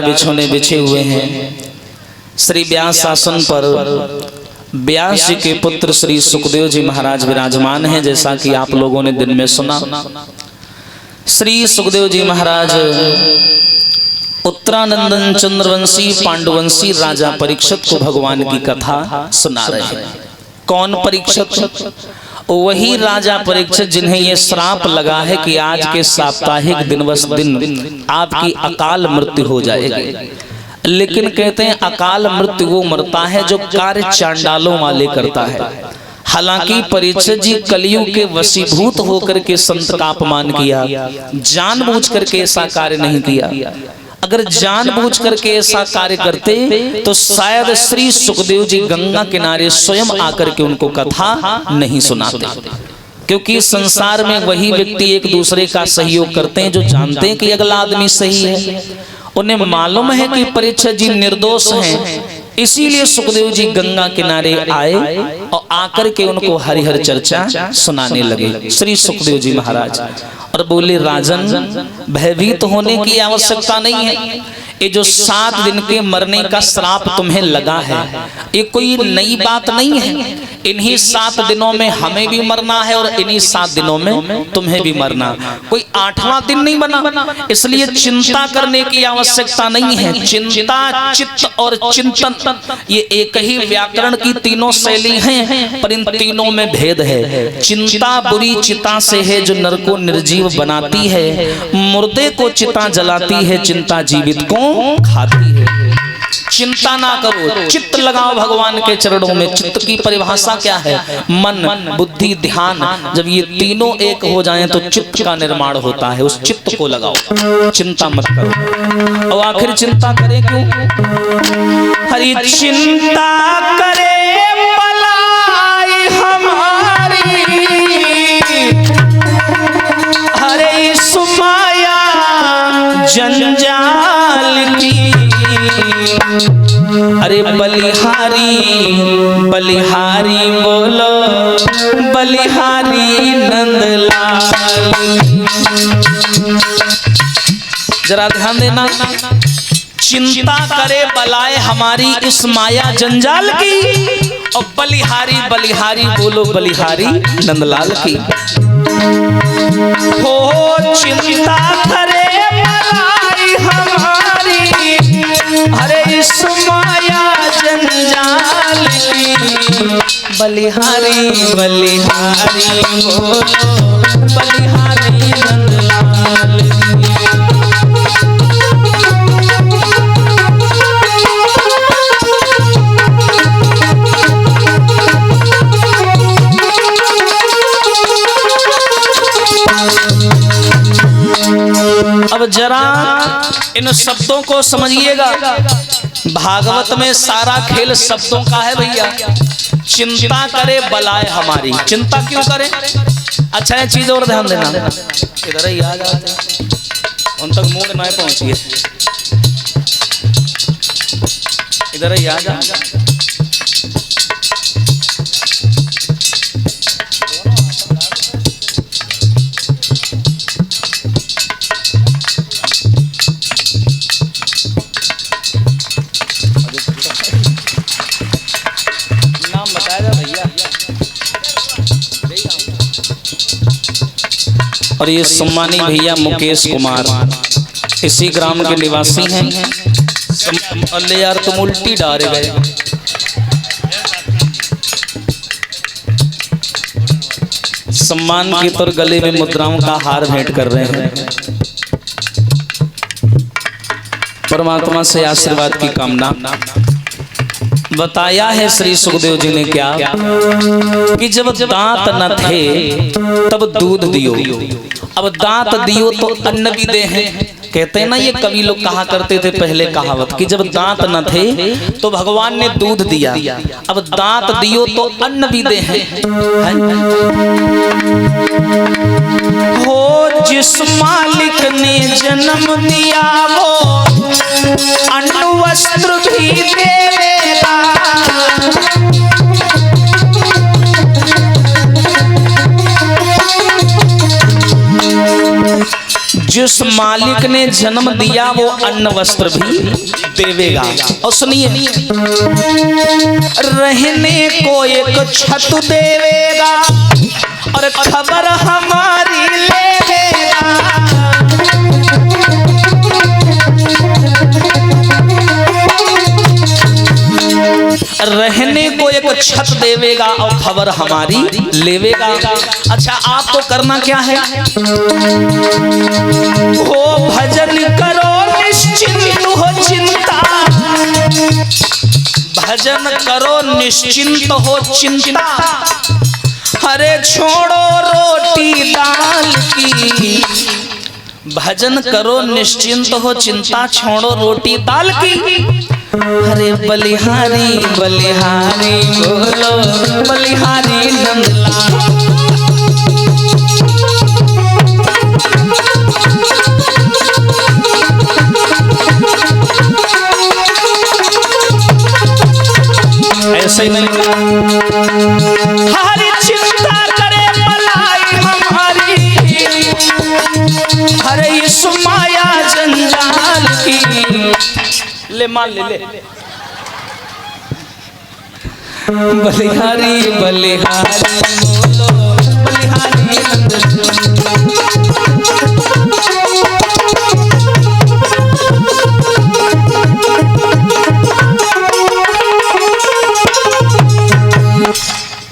बिछोने बिछे हुए हैं। श्री व्यास आसन पर व्यास जी के पुत्र श्री सुखदेव जी महाराज विराजमान हैं। जैसा कि आप लोगों ने दिन में सुना, श्री सुखदेव जी महाराज उत्तरानंदन चंद्रवंशी पांडुवंशी राजा परीक्षित को भगवान की कथा सुना रहे हैं। कौन परीक्षित? वही राजा परीक्षित जिन्हें ये श्राप लगा है कि आज के साप्ताहिक दिनवस दिन आपकी अकाल मृत्यु हो जाएगी। लेकिन कहते हैं अकाल मृत्यु वो मरता है जो कार्य चांडालों वाले करता है। हालांकि परीक्षित जी कलयुग के वशीभूत होकर के संत का अपमान किया, जानबूझ करके ऐसा कार्य नहीं किया। अगर जानबूझ करके ऐसा कार्य करते तो शायद श्री सुखदेव जी गंगा किनारे स्वयं आकर के उनको कथा नहीं सुनाते। क्योंकि संसार में वही व्यक्ति एक दूसरे का सहयोग करते हैं जो जानते हैं कि अगला आदमी सही है। उन्हें मालूम है कि परीक्षित जी निर्दोष हैं, इसीलिए सुखदेव जी गंगा किनारे आए और आकर के उनको हरिहर चर्चा सुनाने लगे श्री सुखदेव जी महाराज। और बोले, राजन भयभीत होने की आवश्यकता नहीं है। ये जो 7 दिन के मरने का श्राप तुम्हें लगा है ये कोई नई बात नहीं है। इन्हीं 7 दिनों में हमें भी मरना है और इन्हीं 7 दिनों में तुम्हें भी मरना। कोई 8वां दिन नहीं बना, इसलिए चिंता करने की आवश्यकता नहीं है। चिंता, चित्त और चिंतन ये एक ही व्याकरण की तीनों शैली हैं, पर इन तीनों में भेद है। चिंता बुरी चिता से है जो नर को निर्जीव बनाती है, मुर्दे को चिता जलाती है, चिंता जीवित को खाती है। चिंता ना करो, चित्त लगाओ भगवान के चरणों में। चित्त की परिभाषा क्या है? मन, बुद्धि, ध्यान। जब ये तीनों एक हो जाएं तो चित्त का निर्माण होता है। उस चित्त को लगाओ, चिंता मत करो। और आखिर चिंता करें क्यों? हरी चिंता करे भलाई हमारी, हरे सुमाया जंजाल की। अरे बलिहारी बलिहारी बोलो, बलिहारी नंदलाल। जरा ध्यान देना, चिंता करे बलाए हमारी इस माया जंजाल की, और बलिहारी बलिहारी बोलो, बलिहारी नंदलाल की। हो चिंता करे बलाई हमारी, अरे इस माया जंजाल की। बलिहारी बलिहारी बोलो, बलिहारी नंदलाल की। अब जरा इन शब्दों को समझिएगा। भागवत में सारा खेल शब्दों का है भैया। चिंता करे बलाए हमारी, चिंता क्यों करे? अच्छा है, चीज और ध्यान देना, इधर ही आ जाते उन तक मूड ना पहुंचिए, इधर ही आ जा। और ये सम्मानी भैया मुकेश कुमार इसी ग्राम के निवासी हैं। अल्ले यार तुम उल्टी डारे गए। सम्मान की तौर गले में मुद्राओं का हार भेंट कर रहे हैं। परमात्मा से आशीर्वाद की कामना। बताया है श्री सुखदेव जी ने क्या कि जब दांत न थे तब दूध दियो, अब दांत दियो तो अन्न भी दे हैं। कहते हैं ना, ये कवि लोग कहा करते थे पहले कहावत कि जब दांत न थे तो भगवान ने दूध दिया, अब दांत दियो तो अन्न भी दे हैं। हो जिस मालिक ने जन्म दिया वो अन्न वस्त्र भी देगा। जिस मालिक ने जन्म दिया वो अन्न वस्त्र भी देवेगा। और सुनिए, रहने को एक छत देवेगा और खबर हमारी लेवेगा। रहने को एक छत देवेगा और खबर हमारी लेवेगा। अच्छा, आपको करना क्या है? हो भजन करो निश्चिंत हो चिंता, भजन करो निश्चिंत हो चिंता। अरे छोड़ो रोटी दाल की, भजन करो निश्चिंत हो चिंता, छोड़ो रोटी दाल की। अरे बलिहारी बलिहारी बोलो बलिहारी नंदलाल। ऐसे ही नहीं, हरी चिंता करे भलाई हमारी, अरे इस माया जंजाल की। ले मान ले, बलिहारी बलिहारी बोलो बलिहारी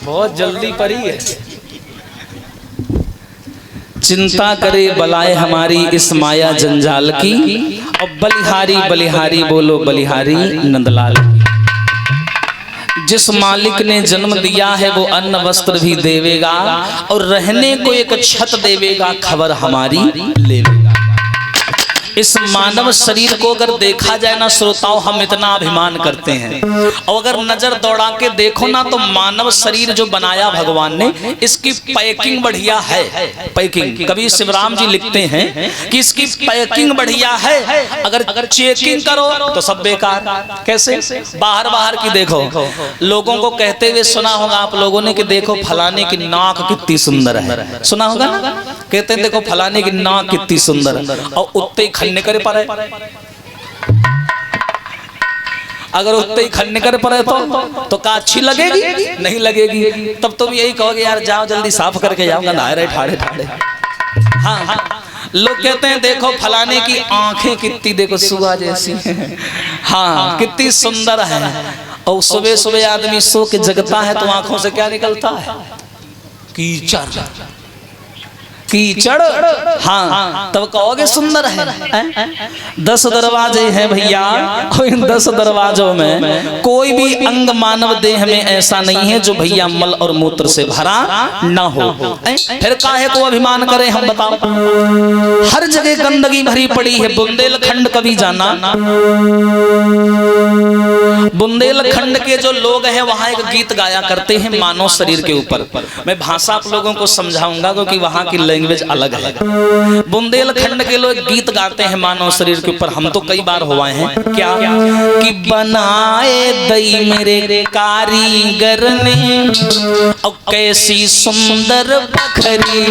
बहुत जल्दी पड़ी है। चिंता करे बलाए हमारी इस माया जंजाल की, और बलिहारी बलिहारी बोलो बलिहारी नंदलाल। जिस मालिक ने जन्म दिया है वो अन्न वस्त्र भी देवेगा और रहने को एक छत देवेगा, खबर हमारी लेवेगा। इस मानव शरीर को अगर देखा जाए ना श्रोताओं, हम इतना अभिमान करते हैं, और अगर नजर दौड़ा के देखो ना तो मानव शरीर जो बनाया भगवान ने, इसकी पैकिंग बढ़िया है। पैकिंग, कभी शिवराम जी लिखते हैं कि इसकी पैकिंग बढ़िया है, अगर चेकिंग करो तो सब बेकार। कैसे? बाहर बाहर की देखो, लोगों को कहते हुए सुना होगा आप लोगों ने कि देखो फलाने की नाक कितनी सुंदर है, सुना होगा ना? कहते हैं देखो फलाने की नाक कितनी सुंदर है, और उत्ते खन्ने करे पड़े, अगर उत्ते ही खन्ने करे पड़े तो का अच्छी लगेगी? नहीं लगेगी। तब तुम यही कहोगे यार जाओ जल्दी साफ करके जाओ, नहाए रहे ठाड़े ठाड़े। हाँ हाँ, लोग कहते हैं देखो फलाने की आंखें कितनी देखो सुबह जैसी हैं, हाँ कितनी सुंदर है। और सुबह सुबह आदमी सो के जगता है तो आंखों से क्या निकलता है? कीचड़ कीचड़। हाँ, तब कहोगे सुंदर है। 10 दरवाजे हैं भैया, और इन 10 दरवाजों में कोई भी अंग मानव देह में ऐसा नहीं है जो भैया मल और मूत्र से भरा न हो। फिर काहे को अभिमान करें हम, बताओ? हर जगह गंदगी भरी पड़ी है। बुंदेलखंड कभी जाना? बुंदेलखंड के जो लोग हैं वहां एक गीत गाया करते हैं मानव शरीर के ऊपर। मैं भाषा आप लोगों को समझाऊंगा क्योंकि वहां की लैंग्वेज अलग है। बुंदेलखंड के लोग गीत गाते हैं मानव शरीर के ऊपर। हम तो कई बार हुए हैं। क्या कि बनाए दई मेरे कारीगर ने, और कैसी सुंदर बखरी।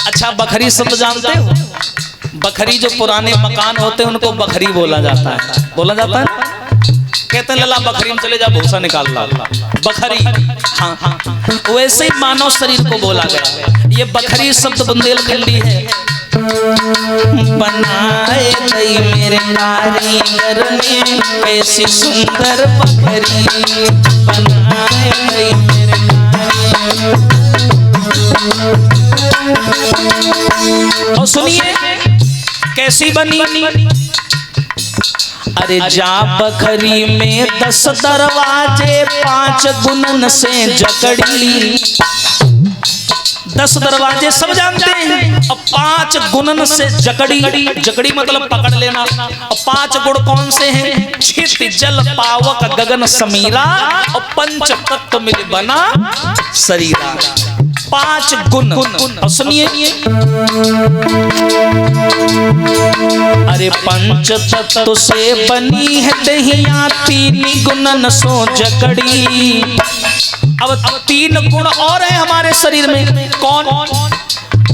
अच्छा, बखरी शब्द जानते हो? बखरी जो पुराने मकान होते हैं उनको बखरी बोला जाता है। बोला जाता है, कहते हैं लला बखरी में चले जा भूसा निकाल ला, बखरी। हाँ हाँ, वैसे ही मानव शरीर को बोला गया। ये बखरी शब्द बुंदेलखंडी है। बनाए दई मेरे कारीगर ने, कैसी सुंदर बखरी। बनाए दई मेरे कारीगर। और सुनिए कैसी बनी? अरे जा बखरी में 10 दरवाजे, 5 गुणन से जकड़ी। 10 दरवाजे सब जानते हैं, और 5 गुणन से जकड़ी। जकड़ी मतलब पकड़ लेना। और 5 गुण कौन से हैं? छित जल पावक गगन समीरा, और 5 तत्व मिल बना शरीरा। 5 गुण। और सुनिए, अरे 5 तत्व से बनी है दहिया, 3 गुणन सो जकड़ी। अब 3 गुण और है हमारे शरीर में। कौन?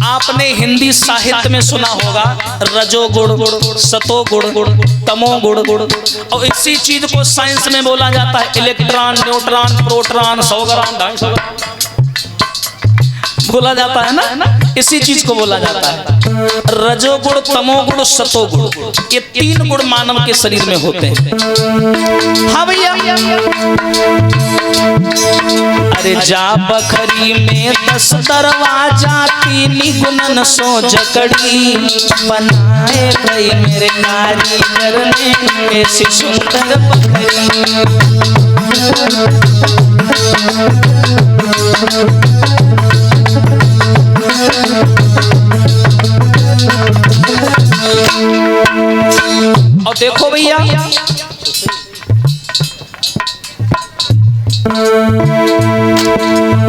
आपने हिंदी साहित्य में सुना होगा रजोगुण, सतोगुण, तमोगुण, और इसी चीज को साइंस में बोला जाता है इलेक्ट्रॉन, न्यूट्रॉन, प्रोटॉन, 100 ग्राम 250 ग्राम बोला जाता है ना, इसी चीज को बोला जाता है रजोगुण, तमोगुण, सतोगुण। ये 3 गुण मानव के शरीर में होते हैं। हाँ भैया, अरे जा बखरी में 10 दरवाजा, 3 गुणन सो जकड़ी, बनाए गई मेरे कारीगर ने ऐसी सुंदर बखरी। और देखो भैया,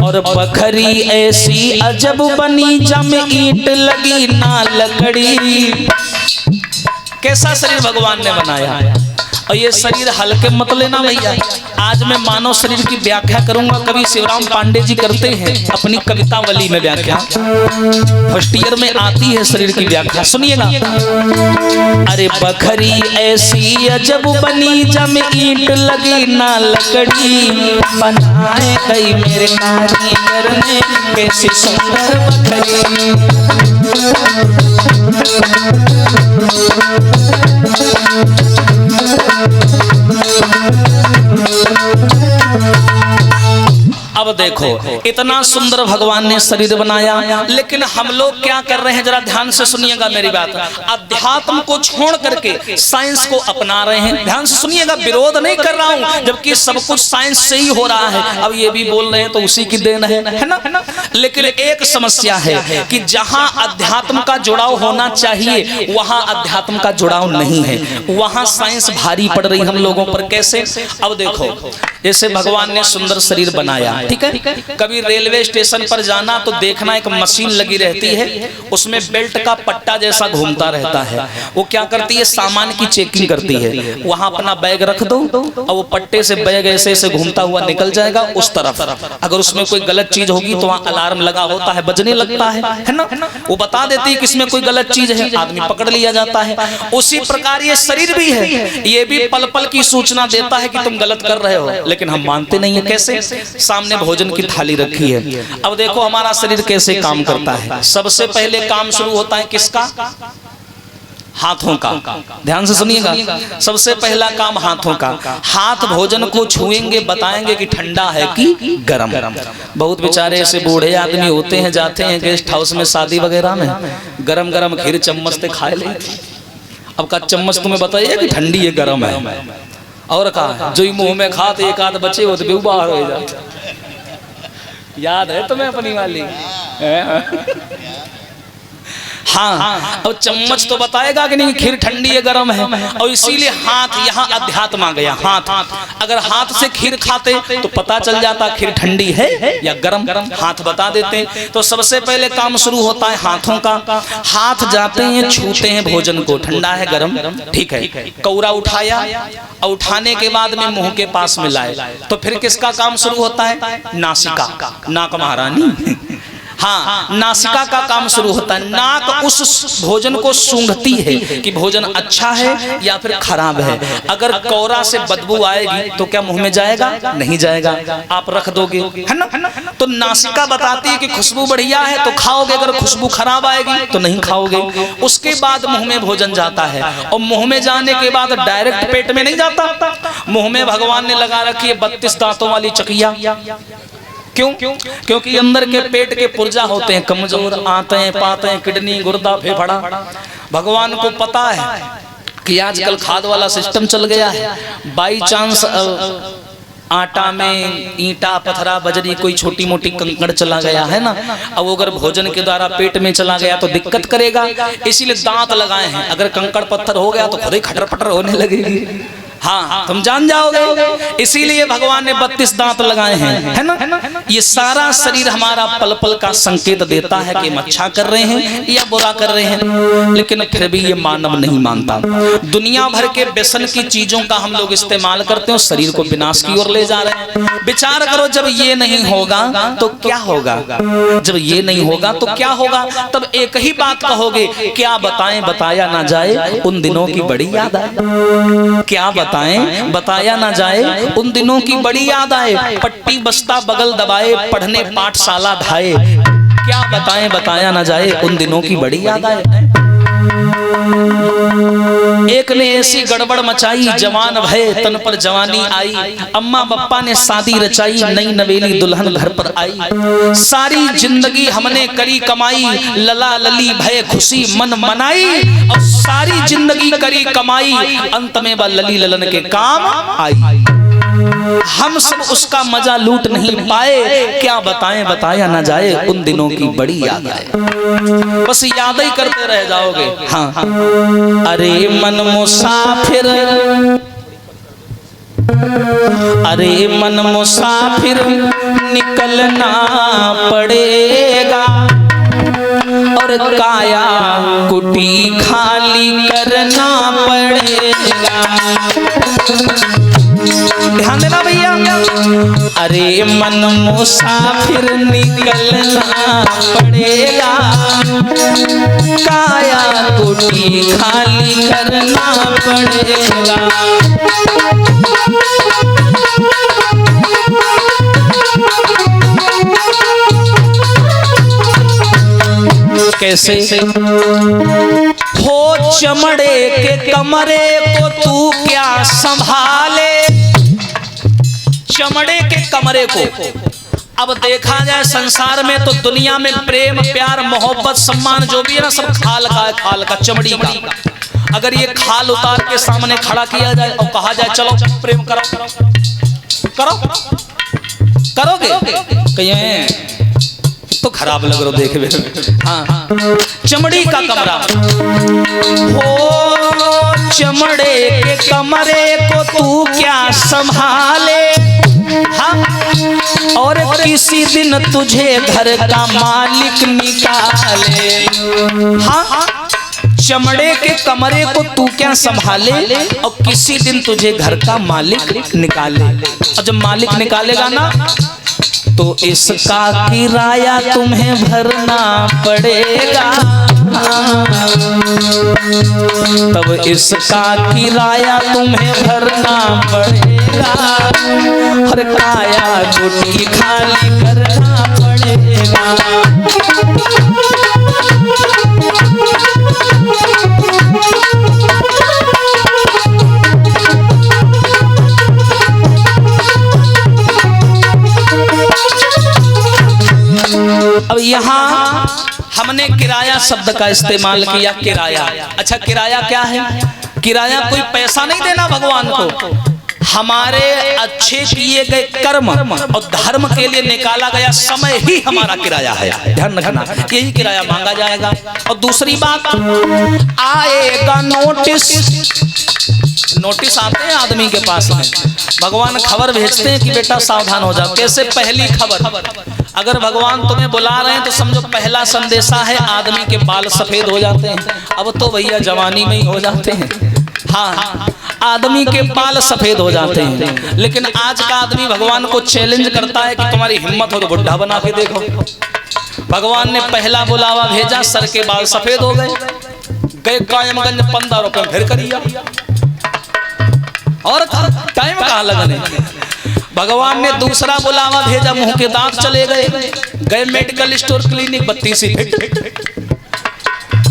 और बखरी ऐसी अजब बनी, जम ईंट लगी ना लकड़ी। कैसा शरीर भगवान ने बनाया, और ये शरीर हल्के मत लेना भैया। आज मैं मानव शरीर की व्याख्या करूंगा, कवि शिवराम पांडे जी करते हैं अपनी कवितावली में व्याख्या, फर्स्ट ईयर में आती है शरीर की व्याख्या, सुनिएगा। अरे बखरी ऐसी अजब बनी, जम ईंट लगी ना लकड़ी, बनाए गई मेरे कारीगर ने कैसी सुंदर बखरी। अब देखो इतना सुंदर भगवान ने शरीर बनाया, लेकिन हम लोग क्या कर रहे हैं, जरा ध्यान से सुनिएगा मेरी बात। अध्यात्म को छोड़ करके साइंस को अपना रहे हैं। ध्यान से सुनिएगा, विरोध नहीं कर रहा हूं, जबकि सब कुछ साइंस से ही हो रहा है। अब ये भी बोल रहे हैं तो उसी की देन है ना। लेकिन एक समस्या है कि जहां अध्यात्म का जुड़ाव होना चाहिए वहां अध्यात्म का जुड़ाव नहीं है, वहां साइंस भारी पड़ रही हम लोगों पर। कैसे? अब देखो, जैसे भगवान ने सुंदर शरीर बनाया, ठीक है। कभी रेलवे स्टेशन पर जाना तो देखना एक मशीन लगी रहती है, उसमें बेल्ट का पट्टा जैसा घूमता रहता है। वो क्या करती है, सामान की चेकिंग करती है। वहां अपना बैग रख दो और वो पट्टे से बैग ऐसे ऐसे घूमता हुआ निकल जाएगा उस तरफ। अगर उसमें कोई गलत चीज होगी तो वहां अलार्म लगा होता है, बजने लगता है ना। वो बता देती है कि इसमें कोई गलत चीज है, आदमी पकड़ लिया जाता है। उसी प्रकार ये शरीर भी है, ये भी पल पल की सूचना देता है कि तुम गलत कर रहे हो, लेकिन हम मानते नहीं है। कैसे? सामने भोजन की थाली रखी है। अब देखो हमारा शरीर कैसे काम करता है। सबसे पहले काम शुरू होता है किसका? हाथों का। ध्यान से सुनिएगा, सबसे पहला काम हाथों का। हाथ भोजन को छुएंगे, बताएंगे कि ठंडा है कि गरम। बहुत बेचारे ऐसे बूढ़े आदमी होते हैं, जाते हैं गेस्ट हाउस में शादी वगैरह में, गरम गरम खीर चम्मच से खाए ले। अब का चम्मच तुम्हें बताइए कि ठंडी है गरम है, और कहा जो मुंह में खाते एक आध बचे वो तो बाहर हो जाते। याद है तुम्हें अपनी वाली? हाँ, और चम्मच तो बताएगा कि नहीं खीर ठंडी है गरम है। और इसीलिए हाथ, यहाँ अध्यात्म आ गया। हाथ, अगर हाथ से खीर खाते तो पता चल जाता खीर ठंडी है या गरम, हाथ बता देते। तो सबसे पहले काम शुरू होता है हाथों का। हाथ जाते हैं, छूते हैं भोजन को, ठंडा है गरम, ठीक है। कौरा उठाया और उठाने के बाद में मुंह के पास में लाए, तो फिर किसका काम शुरू होता है? नासिका, नाक महारानी। हाँ, नासिका का काम शुरू होता है। नाक उस भोजन को सूंघती है कि भोजन अच्छा है या फिर खराब है। अगर कौरा से बदबू आएगी तो क्या मुंह में जाएगा? नहीं जाएगा, आप रख दोगे, है ना। तो नासिका बताती है कि खुशबू बढ़िया है तो खाओगे, अगर खुशबू खराब आएगी तो नहीं खाओगे। उसके बाद मुंह में भोजन जाता है, और मुंह में जाने के बाद डायरेक्ट पेट में नहीं जाता। मुंह में भगवान ने लगा रखी है 32 दांतों वाली चकिया। क्यों? क्योंकि अंदर के पेट के पुर्जा होते हैं कमजोर, आते पाते, किडनी, गुर्दा, फेफड़ा। भगवान को पता है कि आजकल खाद वाला सिस्टम चल गया है। बाई चांस आटा में ईंटा, पत्थरा, बजरी, कोई छोटी मोटी कंकड़ चला गया है ना, अब अगर भोजन के द्वारा पेट में चला गया तो दिक्कत करेगा। इसीलिए दांत लगाए हैं। अगर कंकड़ पत्थर हो गया तो खुद ही खटर पटर होने लगेगी, हाँ तुम जान जाओगे। इसीलिए भगवान ने 32 दांत लगाए हैं, है ना। ये सारा शरीर हमारा पल पल का संकेत देता है कि हम अच्छा कर रहे हैं या बुरा कर रहे हैं, लेकिन फिर भी ये मानव नहीं मानता। दुनिया भर के व्यसन की चीजों का हम लोग इस्तेमाल करते हैं, शरीर को विनाश की ओर ले जा रहे हैं। विचार करो, जब ये नहीं होगा तो क्या होगा? जब ये नहीं होगा तो क्या होगा? तब एक ही बात कहोगे, क्या बताएं बताया ना जाए उन दिनों की बड़ी याद आए। क्या बताएं बताया ना जाए उन दिनों की बड़ी याद आए। पट्टी बस्ता बगल दबाए, पढ़ने पाठशाला धाए। क्या बताएं बताया ना जाए उन दिनों की बड़ी याद आए। एक ने ऐसी गड़बड़ मचाई, जवान भय तन पर जवानी आई। अम्मा बप्पा ने शादी रचाई, नई नवेली दुल्हन घर पर आई। सारी जिंदगी हमने करी कमाई, लला लली भय खुशी मन मनाई। और सारी जिंदगी करी कमाई, अंत में वह लली ललन के काम आई। हम सब उसका मजा लूट नहीं पाए। क्या बताएं बताया ना जाए उन दिनों की बड़ी याद आए। बस याद ही करते रह जाओगे। हाँ, हाँ। अरे मन मुसाफिर, अरे मन मुसाफिर निकलना पड़ेगा, और काया कुटी खाली करना पड़ेगा। ध्यान देना भैया। अरे मन मुसाफिर निकलना पड़ेगा, काया कुटी खाली करना पड़ेगा। कैसे? हो चमड़े के कमरे को तू क्या संभाले, चमड़े के कमरे को। अब देखा जाए संसार में तो दुनिया में प्रेम प्यार मोहब्बत सम्मान जो भी है ना, सब खाल का है, खाल का, चमड़ी का। अगर ये खाल उतार के सामने खड़ा किया जाए और कहा जाए चलो प्रेम करो, करो करोगे? कहिए तो खराब लग रहा देखे हुए। हाँ, चमड़ी का कमरा हो, चमड़े के कमरे को तू क्या संभाले। हाँ, और किसी दिन तुझे घर का मालिक निकाले। हाँ, चमड़े के कमरे को तू क्या संभाले, और किसी दिन तुझे घर का मालिक निकाले। और जब मालिक निकालेगा ना, तो इसका किराया तुम्हें भरना पड़ेगा। तब इसका किराया तुम्हें भरना पड़ेगा, हर काया कुटी खाली करना पड़ेगा। अब यहाँ हमने किराया शब्द का इस्तेमाल किया। किराया, अच्छा किराया क्या है? किराया कोई पैसा नहीं देना भगवान को, हमारे अच्छे किए गए कर्म और धर्म के लिए निकाला गया समय ही हमारा किराया है। ध्यान रखना, यही किराया मांगा जाएगा। और दूसरी बात, आएगा नोटिस। नोटिस आते हैं आदमी के पास में, भगवान खबर भेजते हैं कि बेटा सावधान हो जाओ। कैसे? पहली खबर, अगर भगवान तुम्हें बुला रहे हैं तो समझो पहला संदेशा है आदमी के बाल सफेद हो जाते हैं। अब तो भैया जवानी में ही हो जाते हैं। हाँ, आदमी के बाल सफेद हो जाते हैं। लेकिन आज का आदमी भगवान को चैलेंज करता है कि तुम्हारी हिम्मत हो तो बुढ़ा बना के देखो। भगवान ने पहला बुलावा भेजा, सर के बाल सफेद हो गए कायमगंज 15 रुपए फिर करिया, और टाइम कहाँ लगने। भगवान ने दूसरा बुलावा भेजा, मुंह के दांत चले गए मेडिकल स्टोर क्लिनिक 32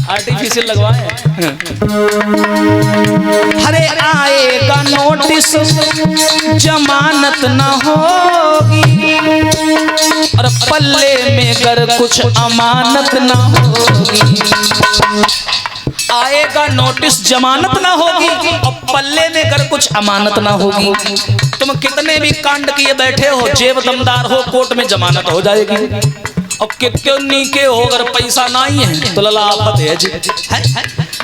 आर्टिफिशियल लगवाए। अरे आएगा नोटिस जमानत ना होगी, और पल्ले में अगर कुछ अमानत ना होगी। आएगा नोटिस जमानत ना होगी, और पल्ले में अगर कुछ अमानत ना होगी। तुम कितने भी कांड किए बैठे हो, जेब दमदार हो, कोर्ट में जमानत हो जाएगी। और कितने के हो, अगर पैसा नहीं है तो लला आफत है जी।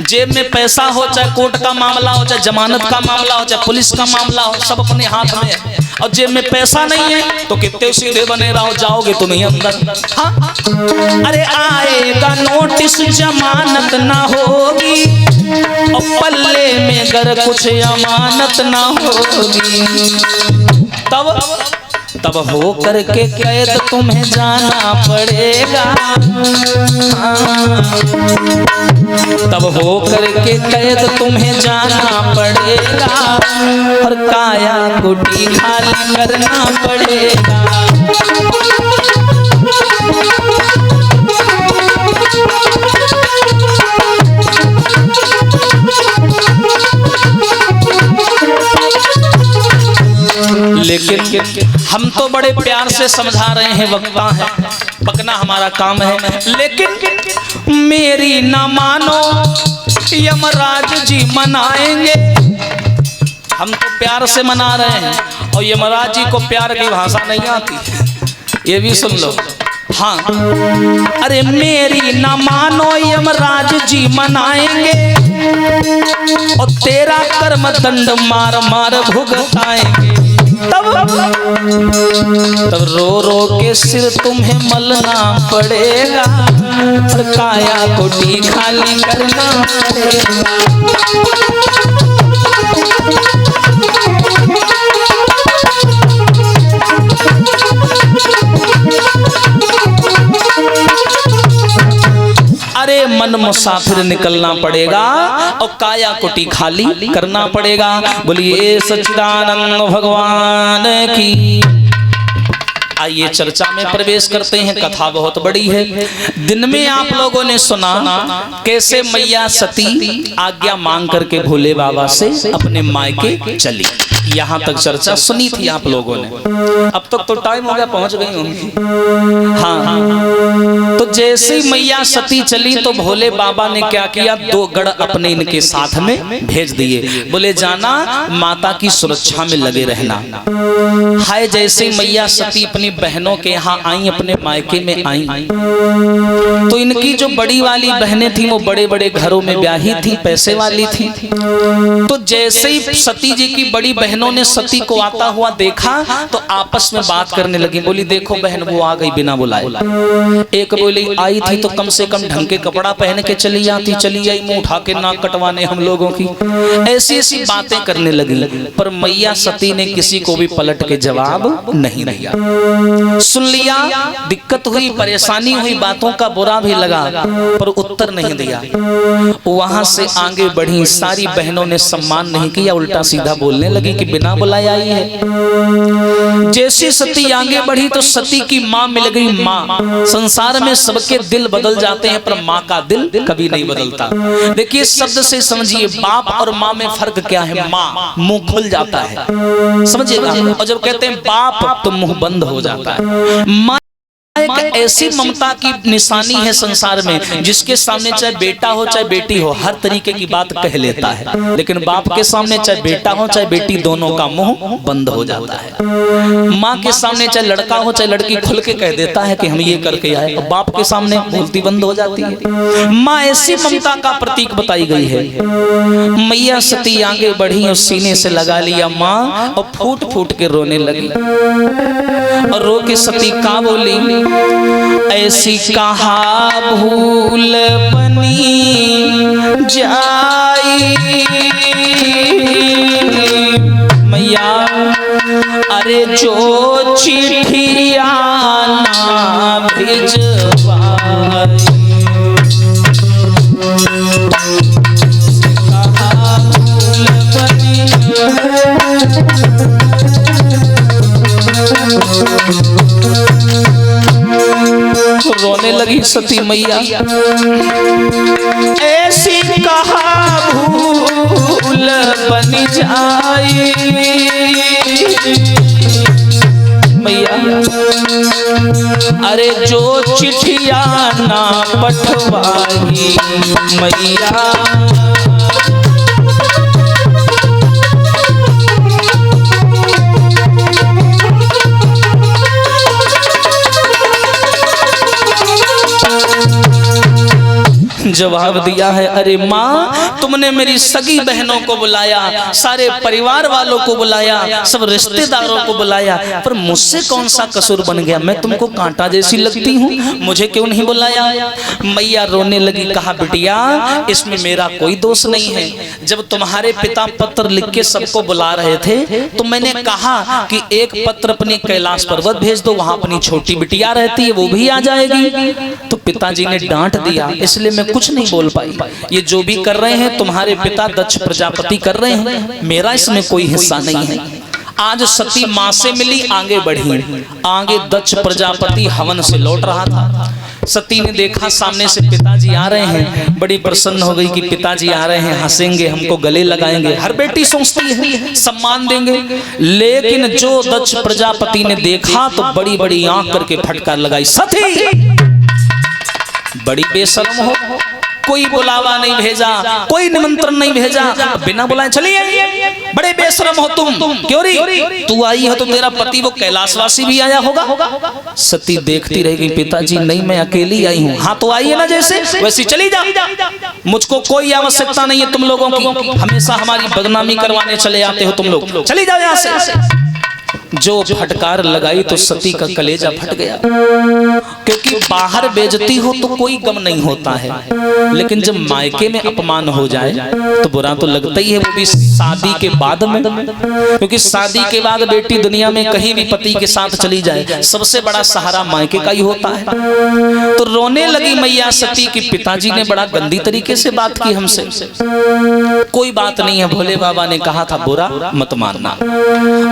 जेब में पैसा हो, चाहे कोर्ट का मामला हो, चाहे जमानत का मामला हो, चाहे पुलिस का मामला हो, सब अपने हाथ में है। और जेब में पैसा नहीं है तो कितने सीधे बने रहो, जाओगे तो नहीं अंदर। हाँ? अरे आएगा नोटिस जमानत ना होगी, और पल्ले में अगर कुछ अमानत ना होगी, तब हो करके कैद तुम्हें जाना पड़ेगा। हाँ, तब हो करके कैद तुम्हें जाना पड़ेगा, और काया कुटी खाली करना पड़ेगा। लेकिन हम तो बड़े प्यार से समझा रहे हैं, वक्ता है, बकना हमारा काम है। लेकिन मेरी ना मानो, यमराज जी मनाएंगे। हम तो प्यार से मना रहे हैं, और यमराज जी को प्यार की भाषा नहीं आती, ये भी सुन लो। हाँ, अरे मेरी ना मानो, यमराज जी मनाएंगे, और तेरा कर्म दंड मार मार भुगताएंगे। तब रो रो के सिर तुम्हें मलना पड़ेगा, और काया कोटी खाली करना पड़ेगा। अरे मन मुसाफिर निकलना पड़ेगा, और काया कुटी खाली करना पड़ेगा। बोलिए सच्चिदानंद भगवान की। आइए चर्चा में प्रवेश करते हैं। कथा बहुत बड़ी है। दिन में आप लोगों ने सुना कैसे मैया सती आज्ञा मांग करके भोले बाबा से अपने मायके चली। यहाँ तक चर्चा सुनी थी आप लोगों ने। अब तक तो टाइम हो गया, पहुंच गई होंगी। हाँ, तो जैसे ही मैया सती चली तो भोले बाबा ने क्या किया, 2 गढ़ अपने इनके साथ में भेज दिए। बोले जाना, माता की सुरक्षा में लगे रहना। हाय, जैसे मैया सती अपनी बहनों के यहाँ आई, अपने मायके में आई, तो इनकी जो बड़ी वाली बहनें थी वो बड़े बड़े घरों में ब्याही थी, पैसे वाली थी। तो जैसे ही सती जी की बड़ी बहनों ने सती को आता हुआ देखा तो आपस में बात करने लगी। बोली देखो बहन, वो आ गई बिना बुलाए। एक बोली आई थी तो कम से कम ढंग के कपड़ा पहन के चली आती, चली आई मुंह उठा के नाक कटवाने हम लोगों की। ऐसी ऐसी बातें करने लगी, पर मैया सती ने किसी को भी पलट के जवाब नहीं दिया। सुन लिया, दिक्कत हुई, परेशानी हुई, बातों का बुरा भी लगा, पर उत्तर नहीं दिया। वहां से आगे बढ़ी, सारी बहनों ने सम्मान नहीं किया, उल्टा सीधा बोलने लगी कि बिना बुलाए आई है। जैसी सती आगे बढ़ी तो सती की माँ मिल गई। माँ, संसार में सबके दिल बदल जाते हैं पर माँ का दिल कभी नहीं बदलता। देखिए शब्द से समझिए, बाप और माँ में फर्क क्या है। माँ, मुंह खुल जाता है, समझिएगा, और जब कहते हैं बाप तो मुंह बंद हो जाता है। माँ एक ऐसी ममता की निशानी है संसार में, जिसके सामने चाहे बेटा हो चाहे बेटी हो, हर तरीके की बात कह लेता है, लेकिन बाप के सामने चाहे बेटा हो चाहे बेटी, दोनों का मुंह बंद हो जाता है। माँ के सामने चाहे लड़का हो चाहे लड़की, खुल के कह देता है कि हम ये करके आए, और बाप के सामने बोलती बंद हो जाती है। माँ ऐसी ममता का प्रतीक बताई गई है। मैया सती आगे बढ़ी और सीने से लगा लिया माँ, और फूट फूट के रोने लगी। और रो के सती का बोली, ऐसी कहा भूल बनी जाई मैया, अरे जो चिट्ठिया ना भिजवाई, कहा भूल बनी रोने लगी सती मैया। ऐसी कहा भूल बन जाई मैया, अरे जो चिट्ठिया ना पठवाई मैया, जवाब दिया है, अरे माँ तुमने मेरी सगी बहनों को बुलाया, सारे परिवार वालों को बुलाया, सब रिश्तेदारों को बुलाया, पर मुझसे कौन सा कसूर बन गया? मैं तुमको कांटा जैसी लगती हूँ, मुझे क्यों नहीं बुलाया? मैया रोने लगी, कहा बिटिया इसमें मेरा कोई दोष नहीं है। जब तुम्हारे पिता पत्र लिख के सबको बुला रहे थे तो मैंने कहा कि एक पत्र अपनी कैलाश पर्वत भेज दो, वहां अपनी छोटी बिटिया रहती है वो भी आ जाएगी। तो पिताजी ने डांट दिया, इसलिए मैं कुछ नहीं बोल पाई। ये जो भी कर रहे हैं तुम्हारे पिता दक्ष प्रजापति कर रहे हैं, मेरा इसमें कोई हिस्सा नहीं है। आज सती माँ से मिली, आगे बढ़ी, आगे दक्ष प्रजापति हवन से लौट रहा था। सती ने देखा सामने से पिताजी आ रहे हैं, बड़ी प्रसन्न हो गई कि पिताजी आ रहे हैं, हंसेंगे, हमको गले लगाएंगे, हर बेटी सोचती है सम्मान देंगे। लेकिन जो दक्ष प्रजापति ने देखा तो बड़ी बड़ी आंख करके फटकार लगाई, सती बड़ी बेशर्म हो, कोई बुलावा नहीं भेजा, कोई निमंत्रण नहीं भेजा, बिना बुलाए चली आई, बड़े बेशरम हो तुम। क्यों री तू आई हो तो तेरा पति वो कैलाशवासी भी आया होगा। सती देखती रह गई, पिताजी नहीं मैं अकेली आई हूँ। हाँ तो आई है ना, जैसे वैसी चली जा, मुझको कोई आवश्यकता नहीं है तुम लोगों की, हमेशा हमारी बदनामी करवाने चले आते हो तुम लोग, चली जाओ यहाँ से। जो फटकार लगाई तो सती का कलेजा फट गया, क्योंकि बाहर बेइज्जती हो तो कोई गम नहीं होता है, लेकिन जब मायके में अपमान हो जाए तो बुरा तो लगता ही है, वो भी शादी के बाद में। क्योंकि शादी के बाद बेटी दुनिया में कहीं भी पति के साथ चली जाए, सबसे बड़ा सहारा मायके का ही होता है। तो रोने लगी मैया सती कि पिताजी ने बड़ा गंदी तरीके से बात की हमसे। कोई बात नहीं है, भोले बाबा ने कहा था बुरा मत मानना।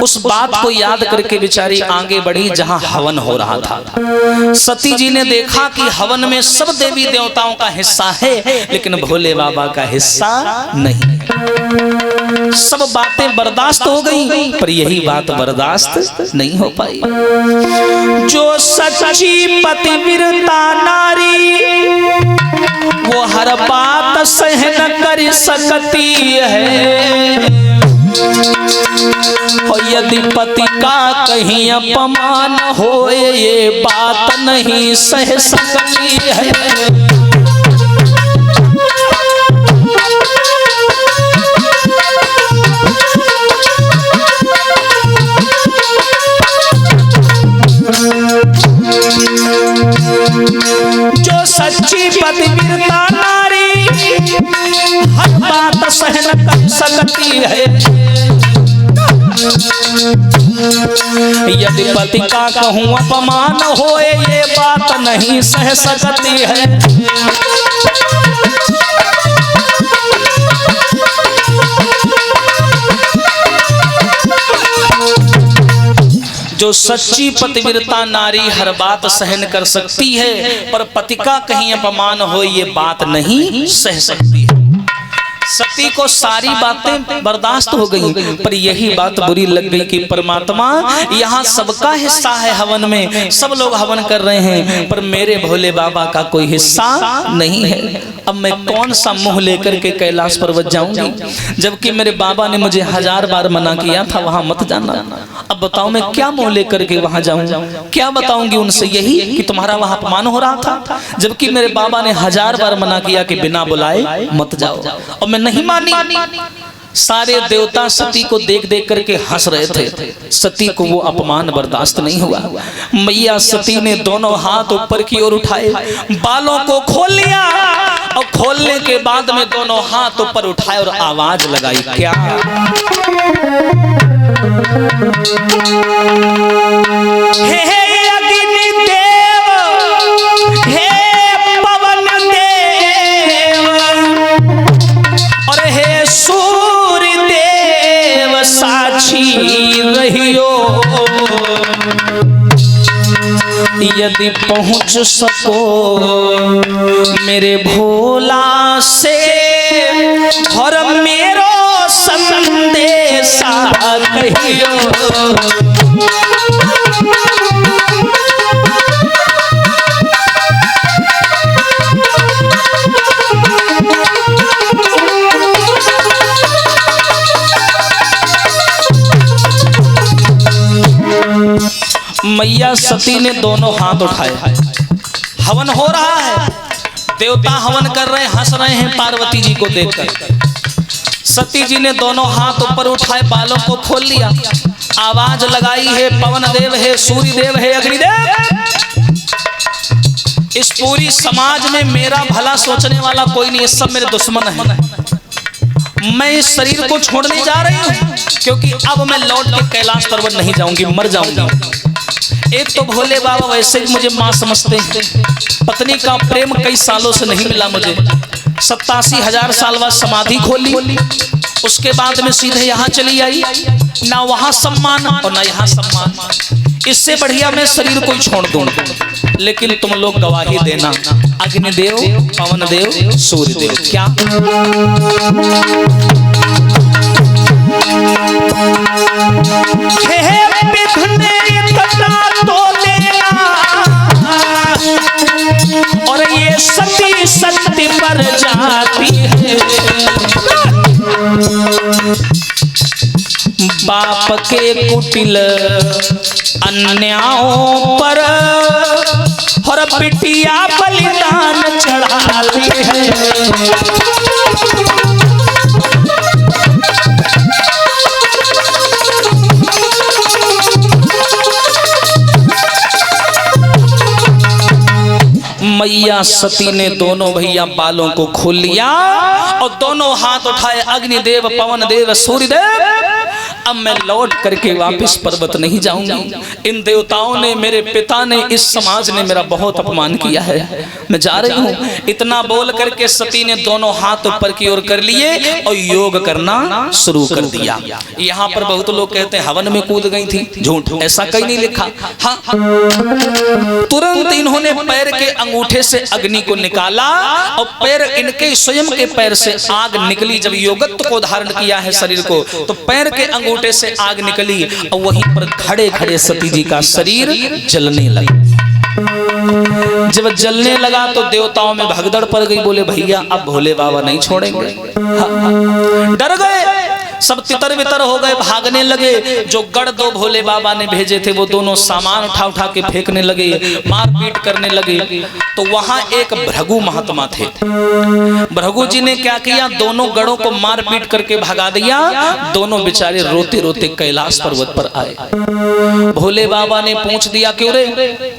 उस बात को याद करके बेचारी आगे बढ़ी जहां हवन हो रहा था। सती जी ने देखा कि हवन में सब देवी देवताओं का हिस्सा है, लेकिन भोले बाबा का हिस्सा नहीं। सब बातें बर्दाश्त हो गई, पर यही बात बर्दाश्त नहीं हो पाई। जो सच्ची पतिव्रता नारी वो हर बात सहन कर सकती है, और यदि पति का कहीं अपमान हो ये बात नहीं सह सकती है। जो सच्ची पतिव्रता नारी हर बात सहन कर सकती है, यदि पति का कहूँ अपमान होए ये बात नहीं सह सकती है। जो सच्ची पतिव्रता नारी हर बात सहन कर सकती है, पर पति का कहीं अपमान हो ये बात नहीं सह सकती है। सती को सारी बातें बर्दाश्त हो गई, पर यही बात बुरी लग गई कि परमात्मा यहाँ सबका हिस्सा है, हवन में सब लोग हवन कर रहे हैं, पर मेरे भोले बाबा का कोई हिस्सा नहीं है। अब मैं कौन सा मुंह लेकर के कैलाश पर्वत जाऊंगी, जबकि मेरे बाबा ने मुझे 1000 बार मना किया था वहां मत जाना। अब बताओ मैं क्या मुंह लेकर के वहां जाऊं, क्या बताऊंगी उनसे? यही कि तुम्हारा वहां अपमान हो रहा था, जबकि मेरे बाबा ने 1000 बार मना किया कि बिना बुलाए मत जाओ, और मैं नहीं मानी। सारे देवता सती को देख देख करके हंस रहे थे, सती को वो अपमान बर्दाश्त नहीं हुआ। मैया सती ने दोनों हाथ ऊपर की ओर उठाए, बालों को खोल लिया, और खोलने के बाद में दोनों हाथ ऊपर उठाए और आवाज लगाई, क्या हे अग्नि देव, हे पवन देव, और हे सूर्य देव साक्षी रहियो, यदि पहुंच सको मेरे भोला से और मेरो संदेशा कहियो। मैया सती ने दोनों हाथ उठाए, हवन हो रहा है, देवता हवन कर रहे, हंस रहे हैं पार्वती जी को देखकर। सती जी ने दोनों हाथ ऊपर उठाए, बालों को खोल लिया, आवाज लगाई है पवन देव है, सूर्य देव है, अग्निदेव, इस पूरी समाज में मेरा भला सोचने वाला कोई नहीं है, सब मेरे दुश्मन हैं। मैं इस शरीर को छोड़ने जा रही हूँ क्योंकि अब मैं लौट के कैलाश पर्वत नहीं जाऊंगी, मर जाऊंगी। एक तो भोले बाबा वैसे ही मुझे मां समझते हैं, पत्नी का प्रेम कई सालों से नहीं मिला मुझे, 87,000 साल बाद समाधि खोली, उसके बाद में सीधे यहाँ चली आई, ना वहां सम्मान और ना यहाँ सम्मान, इससे बढ़िया मैं शरीर को ही छोड़ दूं। लेकिन तुम लोग गवाही देना, अग्निदेव, पवन देव, सूर्य देव, क्या और ये सती सती पर जाती है, बाप के कुटिल अन्यायों पर और बिटिया बलिदान चढ़ाती है। मैया सती ने दोनों भैया बालों को खोल लिया और दोनों हाथ उठाए, अग्निदेव, पवन देव, सूर्य देव, अब मैं लौट करके वापस पर्वत नहीं जाऊंगी। इन देवताओं ने, मेरे पिता ने, इस समाज ने मेरा बहुत अपमान किया है, मैं जा रही हूँ। इतना बोल करके सती ने दोनों हाथ ऊपर की ओर कर लिए और योग करना शुरू कर दिया। यहाँ पर बहुत लोग कहते हैं हवन में कूद गई थी, झूठ, ऐसा कहीं नहीं लिखा। हाँ, तुरंत इन्होंने पैर के अंगूठे से अग्नि को निकाला और पैर, इनके स्वयं के पैर से आग निकली। जब योगत्व को धारण किया है शरीर को, तो पैर के अंगूठे से आग निकली और वहीं पर खड़े खड़े सती जी का शरीर जलने लगा। जब जलने लगा तो देवताओं में भगदड़ पड़ गई, बोले भैया अब भोले बाबा नहीं छोड़ेंगे। डर गए, सब तितर बितर हो गए, भागने लगे। जो गढ़ दो भोले बाबा ने भेजे थे वो दोनों सामान उठा उठा के फेंकने लगे, मारपीट करने लगे। तो वहां एक भृगु महात्मा थे, भृगु जी ने क्या किया, दोनों गढ़ों को मारपीट करके भगा दिया। दोनों बेचारे रोते रोते कैलाश पर्वत पर आए। भोले बाबा ने पूछ दिया, क्यों रे,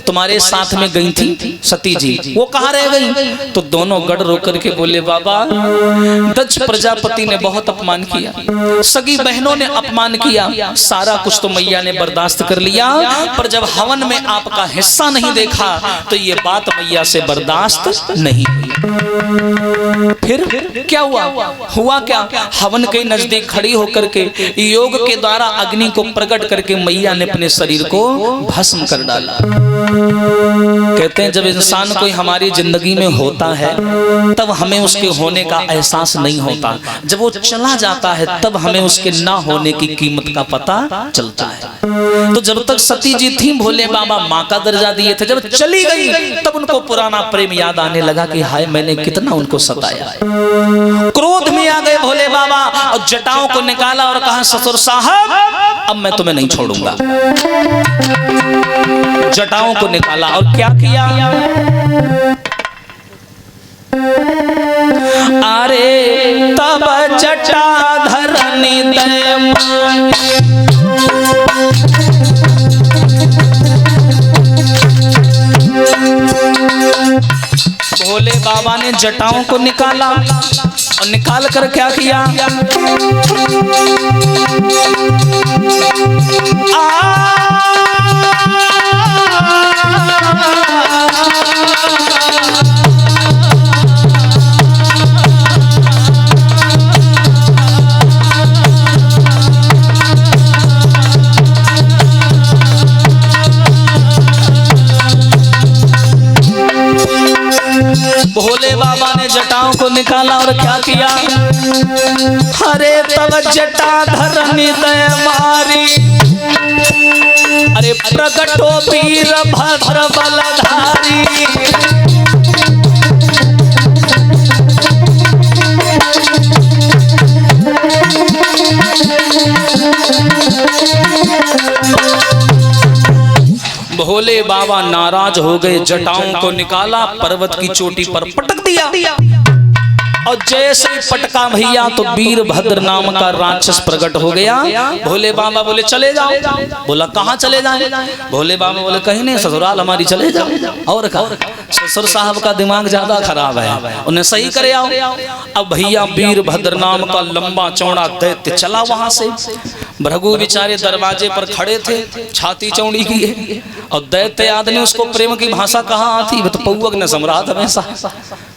तुम्हारे साथ में गई थी सती जी, वो कहाँ रह गई? तो दोनों गढ़ रोक करके बोले, बाबा दक्ष प्रजापति ने बहुत अपमान किया, सगी बहनों ने अपमान किया, सारा कुछ तो मैया ने बर्दाश्त कर लिया, पर जब हवन में आपका हिस्सा नहीं देखा तो ये बात मैया से बर्दाश्त नहीं हुई। फिर क्या हुआ क्या? हवन के नजदीक खड़ी होकर के योग के द्वारा अग्नि को प्रकट करके मैया ने अपने शरीर को भस्म कर डाला। कहते हैं जब इंसान कोई हमारी जिंदगी में होता है तब हमें उसके होने का एहसास नहीं होता, जब वो चला जाता है तब हमें उसके ना होने की कीमत का पता चलता है। तो जब तक सती जी थी भोले बाबा माँ का दर्जा दिए थे, जब चली गई तब उनको पुराना प्रेम याद आने लगा कि हाय मैंने कितना उनको सताया। क्रोध में आ गए भोले बाबा और जटाओं को निकाला और कहा, ससुर साहब अब मैं तुम्हें नहीं छोड़ूंगा। जटाओं को निकाला और क्या किया, अरे तब जटाधर भोले बाबा ने जटाओं को निकाला और निकाल कर क्या किया, भोले बाबा ने जटाओं को निकाला और क्या किया, अरे तब जटाधर निदय मारी, अरे प्रगटो वीर भद्र बलधारी। भोले बाबा नाराज हो गए, जटाओं को निकाला, पर्वत की चोटी पर पटक दिया और जैसे पटका भैया तो वीरभद्र नाम का राक्षस प्रकट हो गया। भोले बाबा बोले चले जाओ। बोला कहाँ चले जाए? भोले बाबा बोले कहीं नहीं, ससुराल हमारी चले जाओ। और कहा ससुर साहब का दिमाग ज्यादा खराब है, उन्हें सही करे आओ। अब भैया वीरभद्र नाम का लंबा चौड़ा दैत्य चला वहां से। भृगु बेचारे दरवाजे पर खड़े थे, छाती चौड़ी की है, और दैत्य आदमी उसको प्रेम की भाषा कहाँ आती, तो पौवक ने सम्राट हमेशा।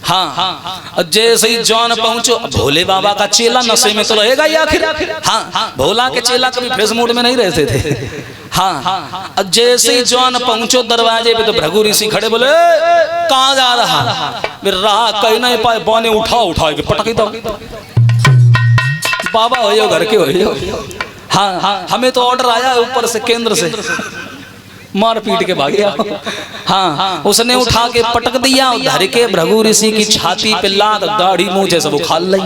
हाँ, जैसे ही जॉन पहुंचो, भोले बाबा का चेला नशे में तो रहेगा ही आखिर। हाँ, भोला के चेला कभी फ्रेश मूड में नहीं रहते थे। हाँ, जैसे ही जॉन पहुंचो दरवाजे पे तो भृगु ऋषि खड़े, बोले कहाँ जा रहा? राह कहीं नहीं पाए, बौने उठा के पटक दो। बाबा हो घर के हो। हाँ, हमें तो ऑर्डर आया है ऊपर से, केंद्र से, मार पीट के भाग गया। हाँ, उसने उठा के पटक दिया, धर के भृगु ऋषि की छाती पे लात, दाढ़ी मुंह जैसे वो खाल ली।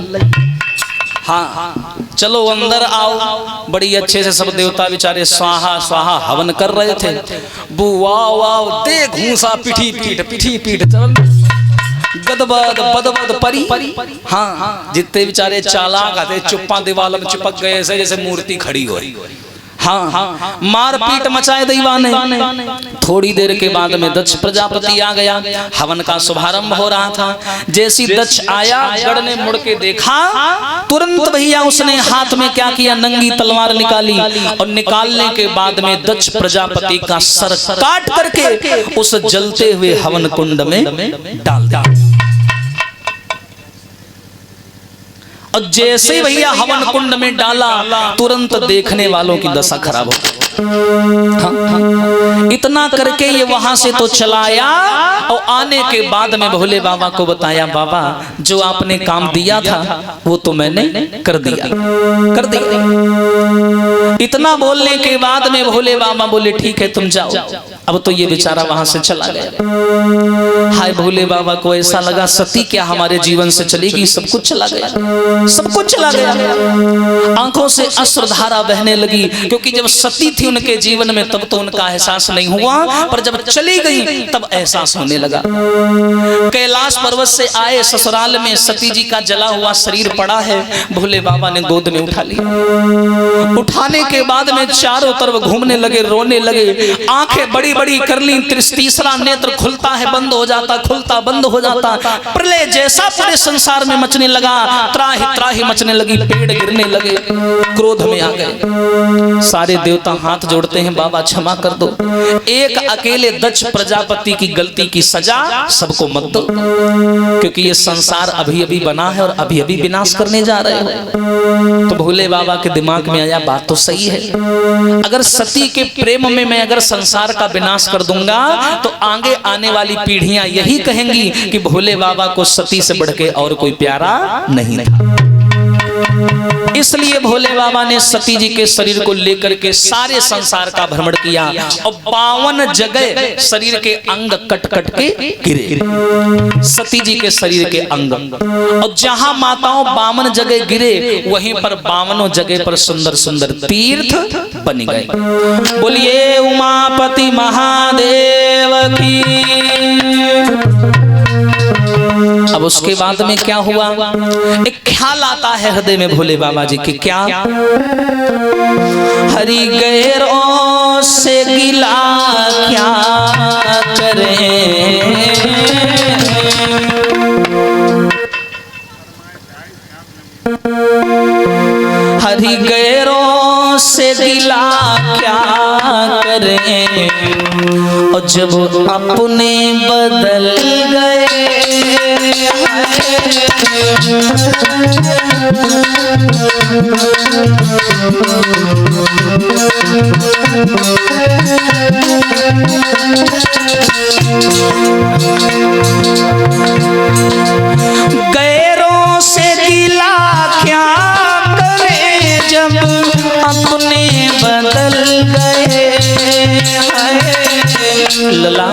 हाँ, चलो अंदर आओ। बड़ी अच्छे से सब देवता बेचारे स्वाहा स्वाहा हवन कर रहे थे। बुआ वाह दे घूसा पिठी पीठ चल गदबद बदबद परी। हाँ, जितने बेचारे चालाक आते चुप्पा दीवाल में चिपक गए ऐसे जैसे मूर्ति खड़ी हो। हाँ, मारपीट मचाए दीवाने। थोड़ी देर के बाद में दक्ष प्रजापति आ गया, हवन का शुभारंभ हो रहा था। जैसी दक्ष आया, गढ़ ने मुड़ के देखा, तुरंत भैया उसने हाथ में क्या किया, नंगी तलवार निकाली, और निकालने के बाद में दक्ष प्रजापति का सर काट करके उस जलते हुए हवन कुंड में डाल दिया। और जैसे भैया हवन कुंड में डाला, तुरंत देखने वालों की दशा खराब हो गई। इतना करके ये वहां से तो चलाया, और आने के बाद में भोले बाबा को बताया, बाबा जो आपने काम दिया था वो तो मैंने कर दिया। इतना बोलने के बाद में भोले बाबा बोले ठीक है तुम जाओ। अब तो ये बेचारा वहां से चला गया। हाय, भोले बाबा को ऐसा लगा सती क्या हमारे जीवन से चलेगी, सब कुछ चला गया, सब कुछ चला गया। आंखों से अश्रुधारा बहने लगी, क्योंकि जब सती थी उनके जीवन में तब तो उनका एहसास नहीं हुआ, पर जब चली गई तब एहसास होने लगा। कैलाश पर्वत से आए, ससुराल में सती जी का जला हुआ शरीर पड़ा है। भोले बाबा ने गोद में उठा लिया। उठाने के बाद में चारों तरफ घूमने लगे, रोने लगे, आंखें बड़ी बड़ी कर ली। तीसरा नेत्र खुलता है, बंद हो जाता, खुलता बंद हो जाता। प्रलय जैसा पूरे संसार में मचने लगा, त्राही मचने लगी, पेड़ गिरने लगे। क्रोध में आ गए, सारे देवता हाथ जोड़ते हैं, बाबा क्षमा कर दो, एक अकेले दक्ष प्रजापति की गलती की सजा सबको मत दो, क्योंकि ये संसार अभी अभी बना है और अभी अभी विनाश करने जा रहे हो। तो भोले बाबा के दिमाग में आया बात तो सही है, अगर सती के प्रेम में मैं अगर संसार का विनाश कर दूंगा तो आगे आने वाली पीढ़ियां यही कहेंगी कि भोले बाबा को सती से बढ़ के और कोई प्यारा नहीं था। इसलिए भोले बाबा ने सती जी के शरीर को लेकर के सारे संसार का भ्रमण किया, और 52 जगह शरीर के अंग कट कट के गिरे, सती जी के शरीर के अंग। और जहां माताओं 52 जगह गिरे, वहीं पर 52 जगह पर सुंदर सुंदर तीर्थ बन गए। बोलिए उमापति महादेव की। अब उसके बाद में क्या हुआ, एक ख्याल आता है हृदय में भोले बाबा जी की, क्या? हरि गैरों से गिला क्या करें, हरि गैरों से गिला क्या करें, और जब अपने बदल गए गैरों से गिला क्या करे, जब अपने बदल गए। लला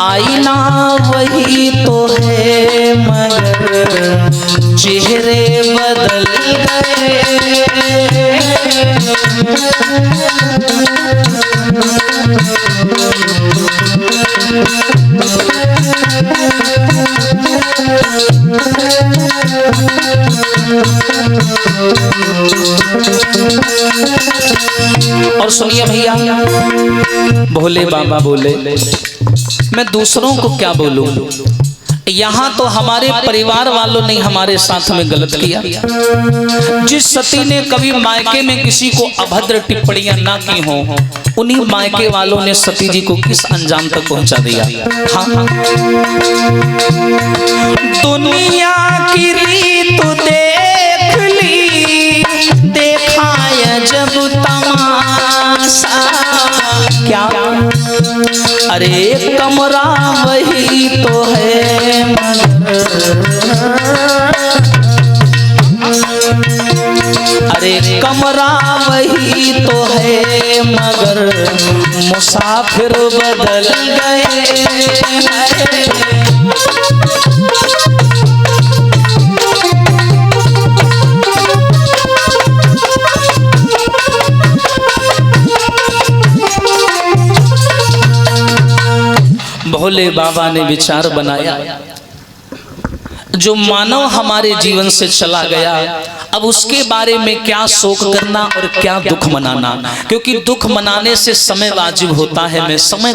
आईना वही तो है, मगर चेहरे बदल गए। और सुनिए भैया, भोले बाबा बोले मैं दूसरों को क्या बोलूं, यहाँ तो हमारे परिवार वालों ने हमारे साथ में गलत किया। जिस सती ने कभी मायके में किसी को अभद्र टिप्पणियां ना की हो, उन्हीं मायके वालों ने सती जी को किस अंजाम तक पहुंचा दिया। हाँ, दुनिया की रीत देख ली, देखा जब तमाशा, क्या अरे कमरा वही तो है अरे कमरा वही तो है मगर मुसाफिर बदल गए। भोले बाबा ने विचार बनाया, जो मानव हमारे जीवन से चला गया अब उसके बारे में क्या शोक करना और क्या दुख मनाना, क्योंकि दुख मनाने से समय वाजिब होता है। मैं समय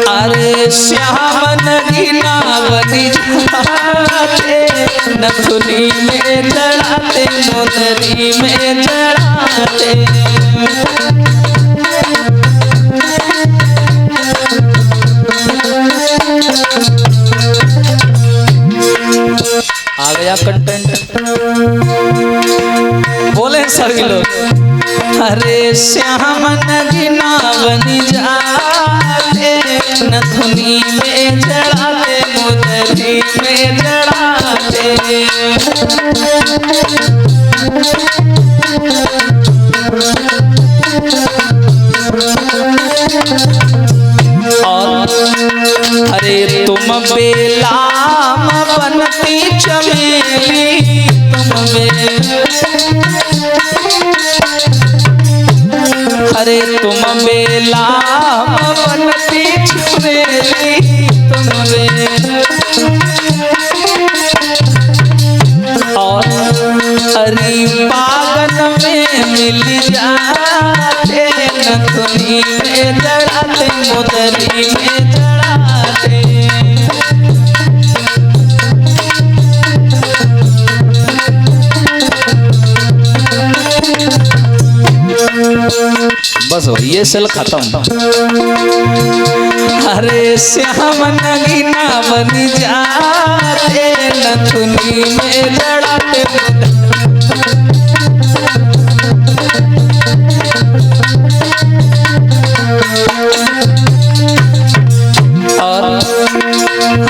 अरे श्याम नगीनावती जाते, नथुनी में चढ़ाते, मुंदरी में चढ़ाते। आ गया कंटेंट, बोले सभी लोग। अरे श्याम नगीनावती जाते, नथुनी में चढ़ाते, मुंदरी में चढ़ाते। और अरे तुम बेलाम बनती चमेली, अरे तुम बेलाम बनती चमेली, और अरे बागन में मिल जाते, नथुनी में चढ़ाते, मुंदरी में चढ़ाते। बस ये सेल खत्म। अरे श्याम नगीना बन जाते, नथुनी में चढ़ाते। और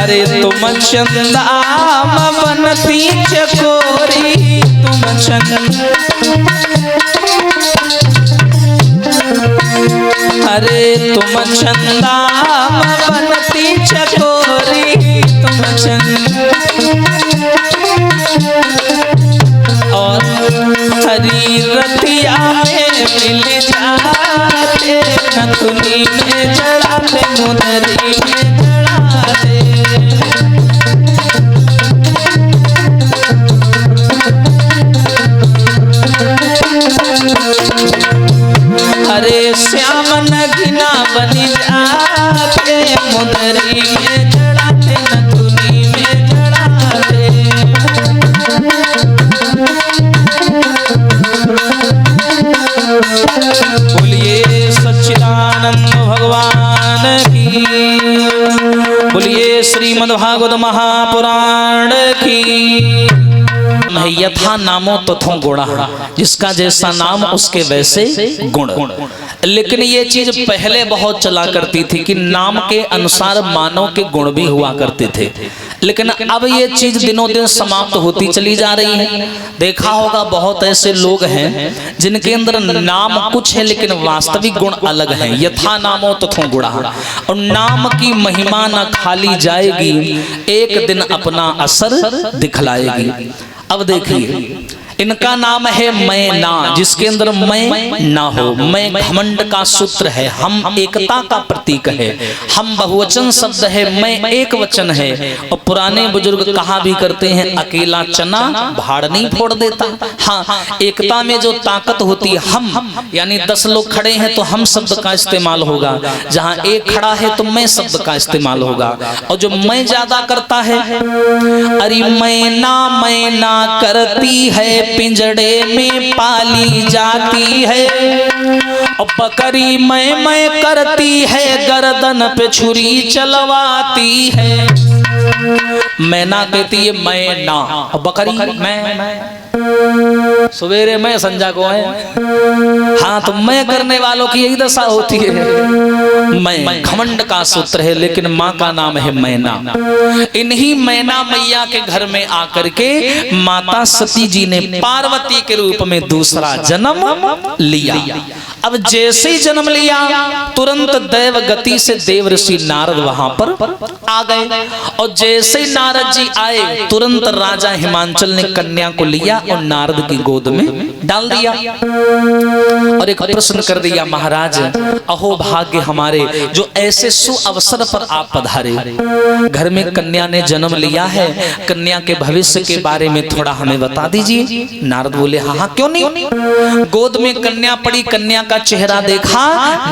अरे तुम चंदाम बनती चकोरी, तुम चंद अरे तुम चंदाम बनती चकोरी, तुम चंद और हरी रतिया में मिल जाते, नथुनी में चढ़ाते, मुंदरी में चढ़ाते। अरे श्याम नगीना बन जाते, मुंदरी में चढ़ाते, नथुनी में चढ़ाते। बोलिए सच्चिदानंद भगवान की, बोलिए श्रीमद्भागवत महापुराण की। यथा नामो तथो गुणा, जिसका जैसा नाम उसके वैसे गुण। लेकिन ये चीज पहले बहुत चला करती थी कि नाम के अनुसार मानव के गुण भी हुआ करते थे, लेकिन अब ये चीज दिनों दिन समाप्त होती चली जा रही है। देखा होगा बहुत ऐसे लोग हैं जिनके अंदर नाम कुछ है लेकिन वास्तविक गुण अलग हैं। यथा नामो तथो गुणा, और नाम की महिमा न खाली जाएगी, एक दिन अपना असर दिखलाएगी। अब देखिए इनका नाम है मैना, जिसके अंदर मैं ना हो। मैं घमंड का सूत्र है, हम एकता का प्रतीक है। हम बहुवचन शब्द है, मैं एक वचन है। और पुराने बुजुर्ग कहा भी करते हैं, अकेला चना भाड़ नहीं फोड़ देता। हाँ, एकता में जो ताकत होती है, हम यानी 10 लोग खड़े हैं तो हम शब्द का इस्तेमाल होगा, जहां एक खड़ा है तो मैं शब्द का इस्तेमाल होगा। और जो मैं ज्यादा करता है, अरे मैना मैना करती है, पिंजड़े में पाली जाती है। और बकरी मैं करती है, गर्दन पे छुरी चलवाती है। मैना कहती है मैना, और बकरी मैं। सवेरे मैं संजा को है। हाँ, तो मैं करने वालों की यही दशा होती है। मैं घमंड का सूत्र है, लेकिन माँ का नाम है मैना। इन्हीं मैना मैया के घर में आकर के माता सती जी ने पार्वती के रूप में दूसरा जन्म लिया। अब जैसे ही जन्म लिया, तुरंत दैव गति से देव ऋषि नारद वहां पर आ गए। और जैसे ही नारद जी आए, तुरंत राजा हिमांचल ने कन्या को लिया और नारद की गोद में डाल दिया। और एक प्रश्न कर दिया, महाराज अहो भाग्य हमारे, जो ऐसे सुअवसर पर आप पधारे। घर में कन्या ने जन्म लिया है, कन्या के भविष्य के बारे में थोड़ा हमें बता दीजिए। नारद बोले हाँ हाँ, क्यों नहीं। गोद में कन्या पड़ी, कन्या का चेहरा देखा,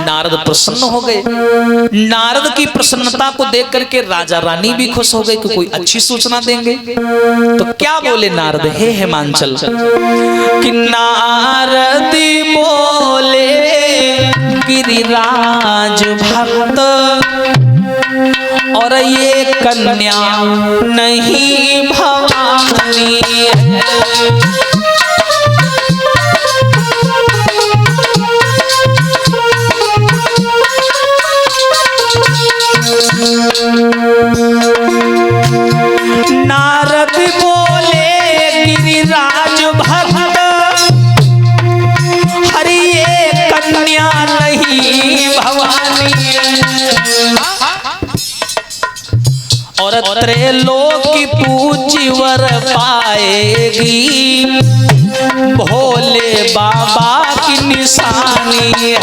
नारद प्रसन्न हो गए। नारद की प्रसन्नता को देख करके राजा रानी भी खुश हो गए कि कोई अच्छी सूचना देंगे। तो क्या बोले नारद, हे हिमांचल, कि नारद बोले गिरिराज भक्त, और ये कन्या नहीं भवानी है। नारद बोले गिरिराज भक्त, हरि ये कन्या नहीं भवानी और त्रैलोक की पूज्य वर पाएगी, भोले बाबा की निशानी है।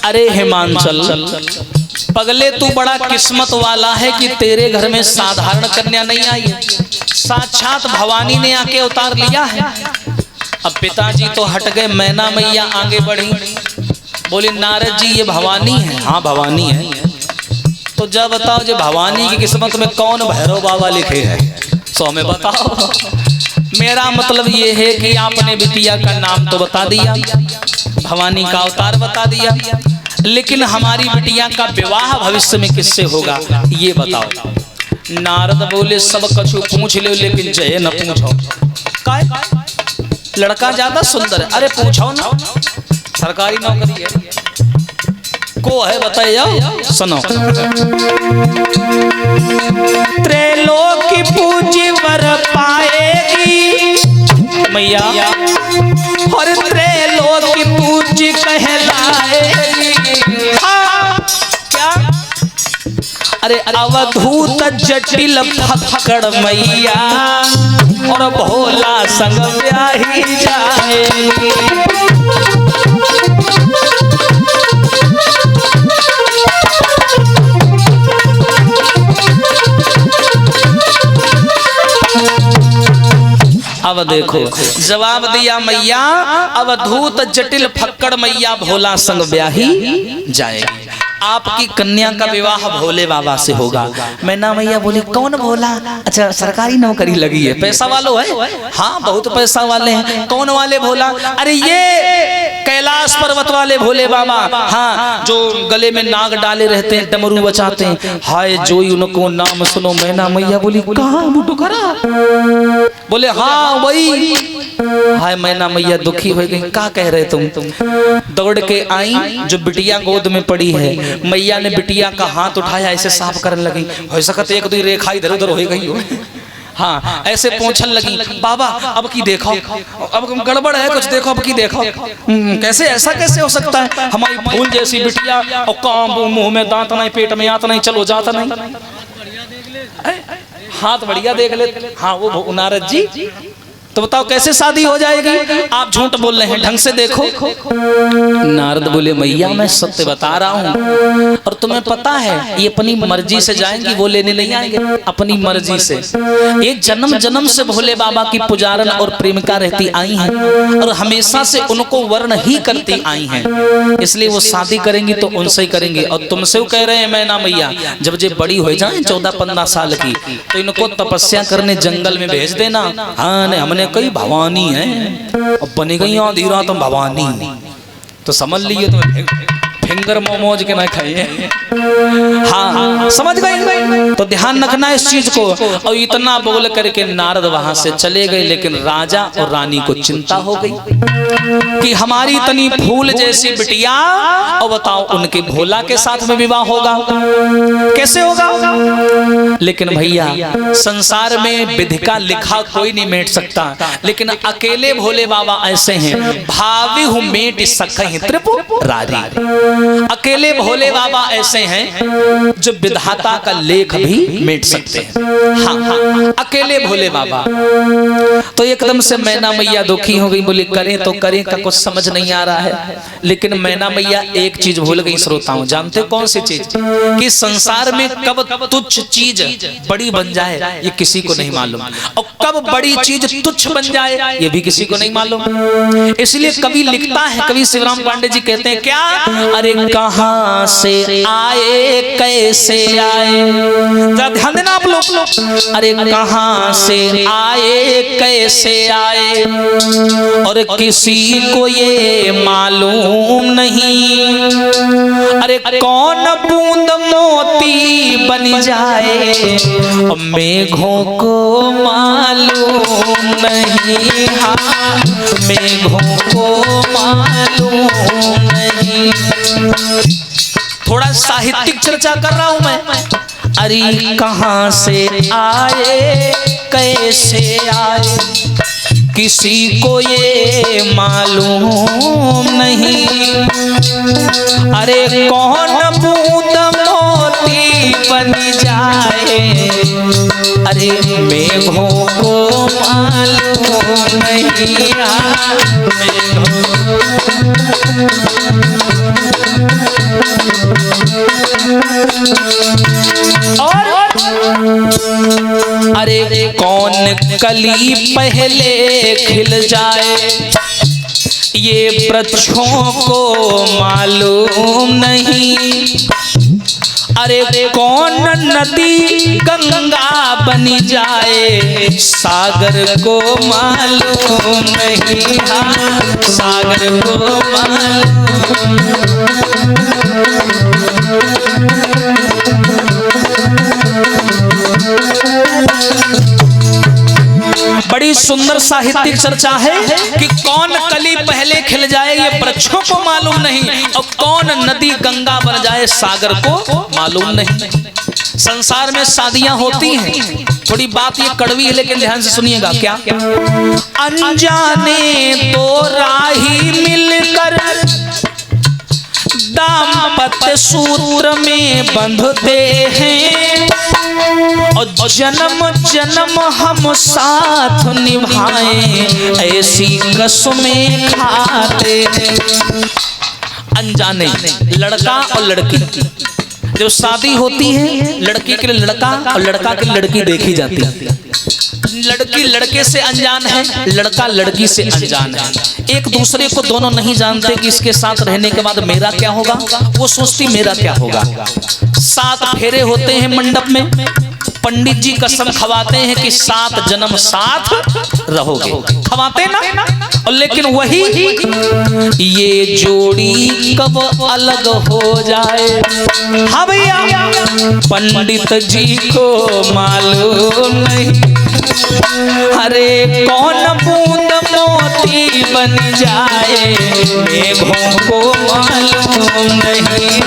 अरे हिमांचल, पगले तू बड़ा किस्मत वाला है कि तेरे घर में साधारण कन्या नहीं आई है, साक्षात भवानी ने आके अवतार लिया है। अब पिताजी तो हट गए, मैना मैया आगे बढ़ी, बोली नारद जी ये भवानी है। हाँ भवानी है। तो जब बताओ, जो भवानी की किस्मत में कौन भैरव बाबा लिखे हैं, सो हमें बताओ। मेरा मतलब ये है कि आपने बिटिया का नाम तो बता दिया, भवानी का अवतार बता दिया, लेकिन हमारी बिटिया का विवाह भविष्य में किससे होगा ये बताओ। नारद बोले सब कछु पूछ लो, लेकिन जय न पूछो। काय लड़का ज्यादा सुंदर है, अरे पूछो ना, सरकारी नौकरी है को है, बताइए। सुनो, त्रैलोक की पूज्य वर पाएगी मैया, और त्रैलोक की पूज्य कहलाएगी। क्या? अरे अवधूत जटिल फक्कड़ मैया, और भोला संग ब्याही जाएगी। अब देखो जवाब दिया मैया, अवधूत जटिल फक्कड़ मैया, भोला संग ब्याही जाएगी। आपकी कन्या का विवाह भोले बाबा से होगा। मैना मैया बोली कौन भोला? अच्छा सरकारी नौकरी लगी है, पैसा वालों है? हाँ बहुत पैसा वाले हैं। कौन वाले भोला? अरे ये कैलाश पर्वत वाले भोले बाबा, हाँ जो गले में नाग डाले रहते हैं, डमरू बचाते हैं। हाय जो उनको नाम सुनो। मैना मैया बोली कहाँ मुटु करा? बोले हाँ वही। हाय मैना मैया दुखी हो गई, क्या कह रहे तुम? दौड़ के आई, जो बिटिया गोद में पड़ी है, मैया ने बिटिया का हाथ उठाया, ऐसे साफ करने लगी। हो सकता एक दो रेखा इधर उधर हो गई हो। हाँ ऐसे पूछन लगी, बाबा अब की देखो, अब गड़बड़ है कुछ, देखो अब की देखो। कैसे, ऐसा कैसे हो सकता है? हमारी फूल जैसी बिटिया और काम मुंह में दांत नहीं, पेट में आता नहीं, चलो जाता नहीं, हाथ बढ़िया देख ले। हाँ वो नारद जी, तो बताओ कैसे शादी हो जाएगी? आप झूठ बोल रहे हैं, ढंग से देखो। नारद बोले, मैया मैं सत्य बता रहा हूँ, और तुम्हें पता है ये अपनी मर्जी से जाएंगी, वो लेने नहीं आएंगे, अपनी मर्जी से। ये जन्म जन्म से भोले बाबा की पुजारन और प्रेमिका रहती आई हैं, और हमेशा से उनको वर्ण ही करती आई हैं, इसलिए वो शादी करेंगी तो उनसे ही करेंगे। और तुमसे वो कह रहे हैं मैना मैया, जब ये बड़ी हो जाए 14-15 साल की, तो इनको तपस्या करने जंगल में भेज देना। हाँ ने हमने कई भवानी है, अब बनी गई आधी रात तो भवानी, तो समझ लिए तो फिंगर मोमोज के ना खाइए। हाँ समझ गए, तो ध्यान रखना इस चीज को। और इतना बोल करके नारद वहां से चले गए, लेकिन राजा और रानी को चिंता हो गई कि हमारी तनी फूल जैसी बिटिया, और बताओ उनके भोला के साथ में विवाह होगा, कैसे होगा? लेकिन भैया संसार में विधि का लिखा कोई नहीं मेट सकता, लेकिन अकेले भोले बाबा ऐसे हैं, भावी हूं मेट सखई त्रिपुरारी। अकेले भोले बाबा ऐसे हैं जो विधाता का लेख भी मेट सकते हैं। हाँ अकेले भोले बाबा। तो एकदम से मैना मैया दुखी हो गई, बोली करें तो करें का कुछ समझ नहीं आ रहा है। लेकिन मैना मैया एक चीज भूल गई श्रोताओं, जानते कौन सी चीज? कि संसार में कब तुच्छ चीज बड़ी बन जाए ये किसी को नहीं मालूम, और कब बड़ी चीज तुच्छ बन जाए ये भी किसी को नहीं मालूम। इसलिए कवि लिखता है, कवि शिवराम पांडे जी कहते हैं क्या, अरे कहां से आए कैसे आए, ध्यान देना आप लोग। अरे कहां से आए कैसे आए, और किसी को ये मालूम नहीं। अरे कौन बूंद मोती बन जाए, मेघों को मालूम नहीं। हाँ मेघों को मालूम नहीं। थोड़ा साहित्यिक चर्चा कर रहा हूं मैं। अरे कहां से आए कैसे आए, किसी को ये मालूम नहीं। अरे कौन बूंद मोती बन जाए, अरे मेघों को मालूम नहीं। और अरे कौन कली पहले खिल जाए, ये वृक्षों को मालूम नहीं। अरे कौन नदी गंगा बनी जाए, सागर को मालूम नहीं। हाँ सागर को मालूम। बड़ी सुंदर साहित्यिक चर्चा है कि कौन कली पहले खिल जाए ये वृक्षों को मालूम नहीं, और कौन नदी गंगा बन जाए सागर को मालूम नहीं। संसार में शादियां होती हैं, थोड़ी बात ये कड़वी है लेकिन ध्यान से सुनिएगा। क्या अनजाने दो राही मिलकर दाम्पत्य सूत्र में बंधते हैं, और जन्म जन्म हम साथ निभाएं ऐसी कसमें खाते हैं। अनजाने लड़का और लड़की, जब शादी होती है लड़की के लिए लड़का और लड़का के लिए लड़की देखी जाती है। लड़की लड़के से अनजान है, लड़का लड़की से अनजान है। एक दूसरे को दोनों नहीं जानते कि इसके साथ रहने के बाद मेरा क्या होगा, वो सोचती मेरा क्या होगा। 7 फेरे होते हैं मंडप में, पंडित जी कसम खवाते हैं कि 7 जन्म साथ रहोगे, खवाते ना। और लेकिन वही ये जोड़ी कब अलग हो जाए, हाँ भैया पंडित जी को मालूम नहीं। अरे कौन बूंद मोती बन जाए, मेघों को मालूम नहीं।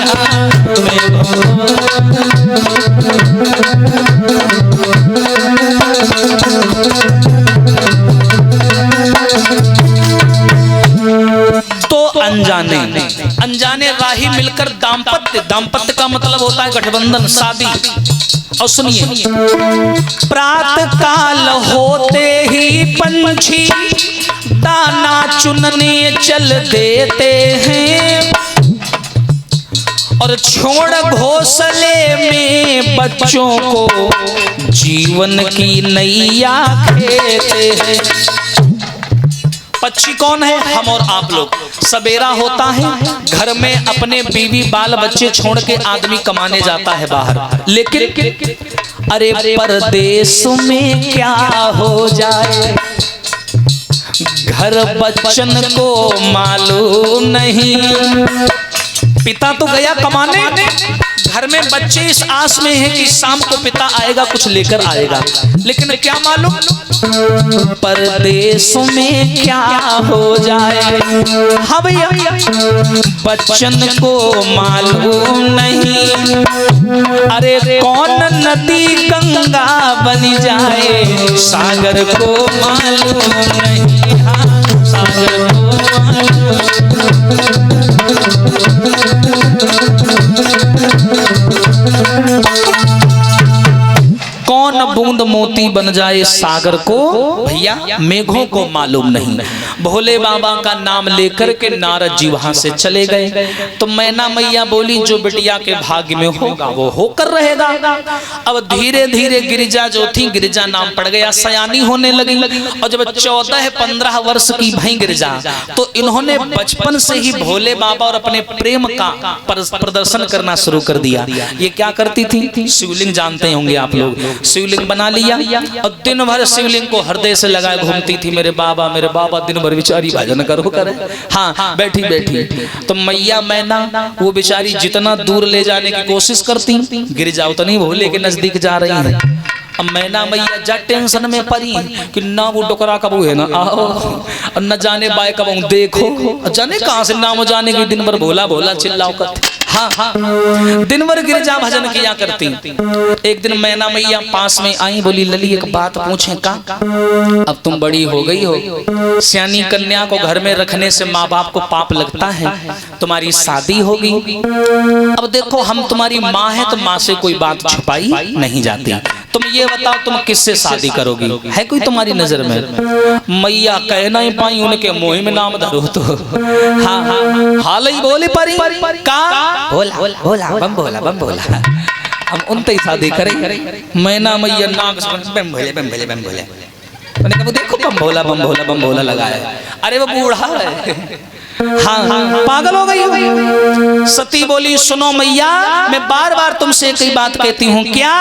मेघों मिलकर दाम्पत्य, दाम्पत्य का मतलब होता है गठबंधन, शादी। और सुनिए, प्रातः काल होते ही पंछी दाना चुनने चल देते हैं और छोड़ घोंसले में बच्चों को जीवन की नैया खेते हैं। पक्षी कौन है? हम और आप लोग। सवेरा होता है, घर में अपने बीवी बाल बच्चे छोड़ के आदमी कमाने जाता है बाहर, लेकिन अरे परदेश में क्या हो जाए घर बच्चन को मालूम नहीं। पिता तो गया कमाने, घर में बच्चे इस आस में हैं कि शाम को पिता आएगा कुछ लेकर आएगा, लेकिन क्या मालूम परदेश में क्या हो जाए। हाँ भैया, बच्चन को मालूम नहीं। अरे कौन नदी गंगा बन जाए सागर को मालूम नहीं। हाँ, सागर को मालूम। कौन बूंद मोती बन जाए सागर को भैया मेघों को मालूम नहीं। भोले बाबा का नाम लेकर के नारद जी वहां से चले गए तो मैना मैया बोली जो बिटिया के भाग्य में होगा वो होकर रहेगा। अब धीरे धीरे गिरिजा जो थी, गिरिजा नाम पड़ गया, सयानी होने लगी। और जब 14-15 वर्ष की भई गिरिजा तो इन्होंने बचपन से ही भोले बाबा और अपने प्रेम का प्रदर्शन करना शुरू कर दिया। ये क्या करती थी? शिवलिंग जानते होंगे आप लोग, शिवलिंग बना लिया और दिन भर शिवलिंग को हृदय से लगाए घूमती थी। मेरे बाबा दिन भर बेचारी भजन करो करे। हाँ, बैठी बैठी तो मैया मैना वो बेचारी जितना दूर ले जाने की कोशिश करती, गिरिजा उतनी भोले के नजदीक जा रही है। अब मैना मैया जा टेंशन में पड़ी कि ना वो डोकरा कब है ना आओ और न जाने बाय कब देखो, जाने कहाँ से नाम जाने की दिन भर भोला भोला चिल्लाओ करते। हाँ हाँ, दिन भर गिरिजा भजन किया करती। एक दिन मैना मैया पास में आई, बोली लली एक बात पूछें का? अब तुम बड़ी हो गई हो, सियानी कन्या को घर में रखने से माँ बाप को पाप लगता है, तुम्हारी शादी होगी। अब देखो हम तुम्हारी माँ है तो माँ से कोई बात छुपाई नहीं जाती। तुम ये बताओ तुम किससे शादी करोगी? है कोई तुम्हारी नजर में? मैया कह नहीं पाई, उनके मोह में नाम धरो तो। हाँ हाँ, हाल ही बोली परी का बोला बोला बम बोला बम बोला, हम उनते ही शादी करें। मैना मैया नाग बम भोले बम भोले बम भोले, मैंने कहा देखो बम भोला बम भोला बम भोला लगाया। अरे वो बूढ़ा है। हाँ हाँ, पागल हो गई। सती बोली सुनो मैया, मैं बार बार तुमसे एक ही बात कहती हूँ क्या?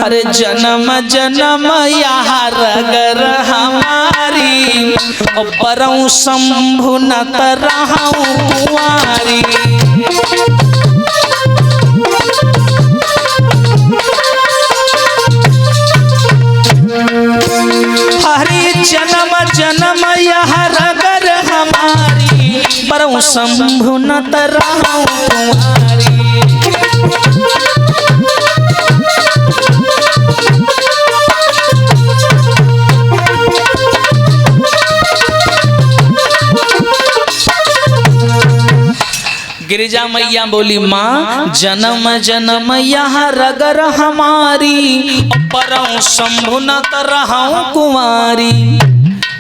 अरे जन्म जन्म यहाँ रगर हमारी और परऊं शंभु न तरहूं कुंवारी। हरे जन्म जन्म यहाँ रगर हमारी परऊं शंभु न तरहूं कुंवारी। गिरिजा मैया बोली माँ जन्म जन्म यहाँ रगर हमारी परऊं शंभु न तरहूं कुंवारी।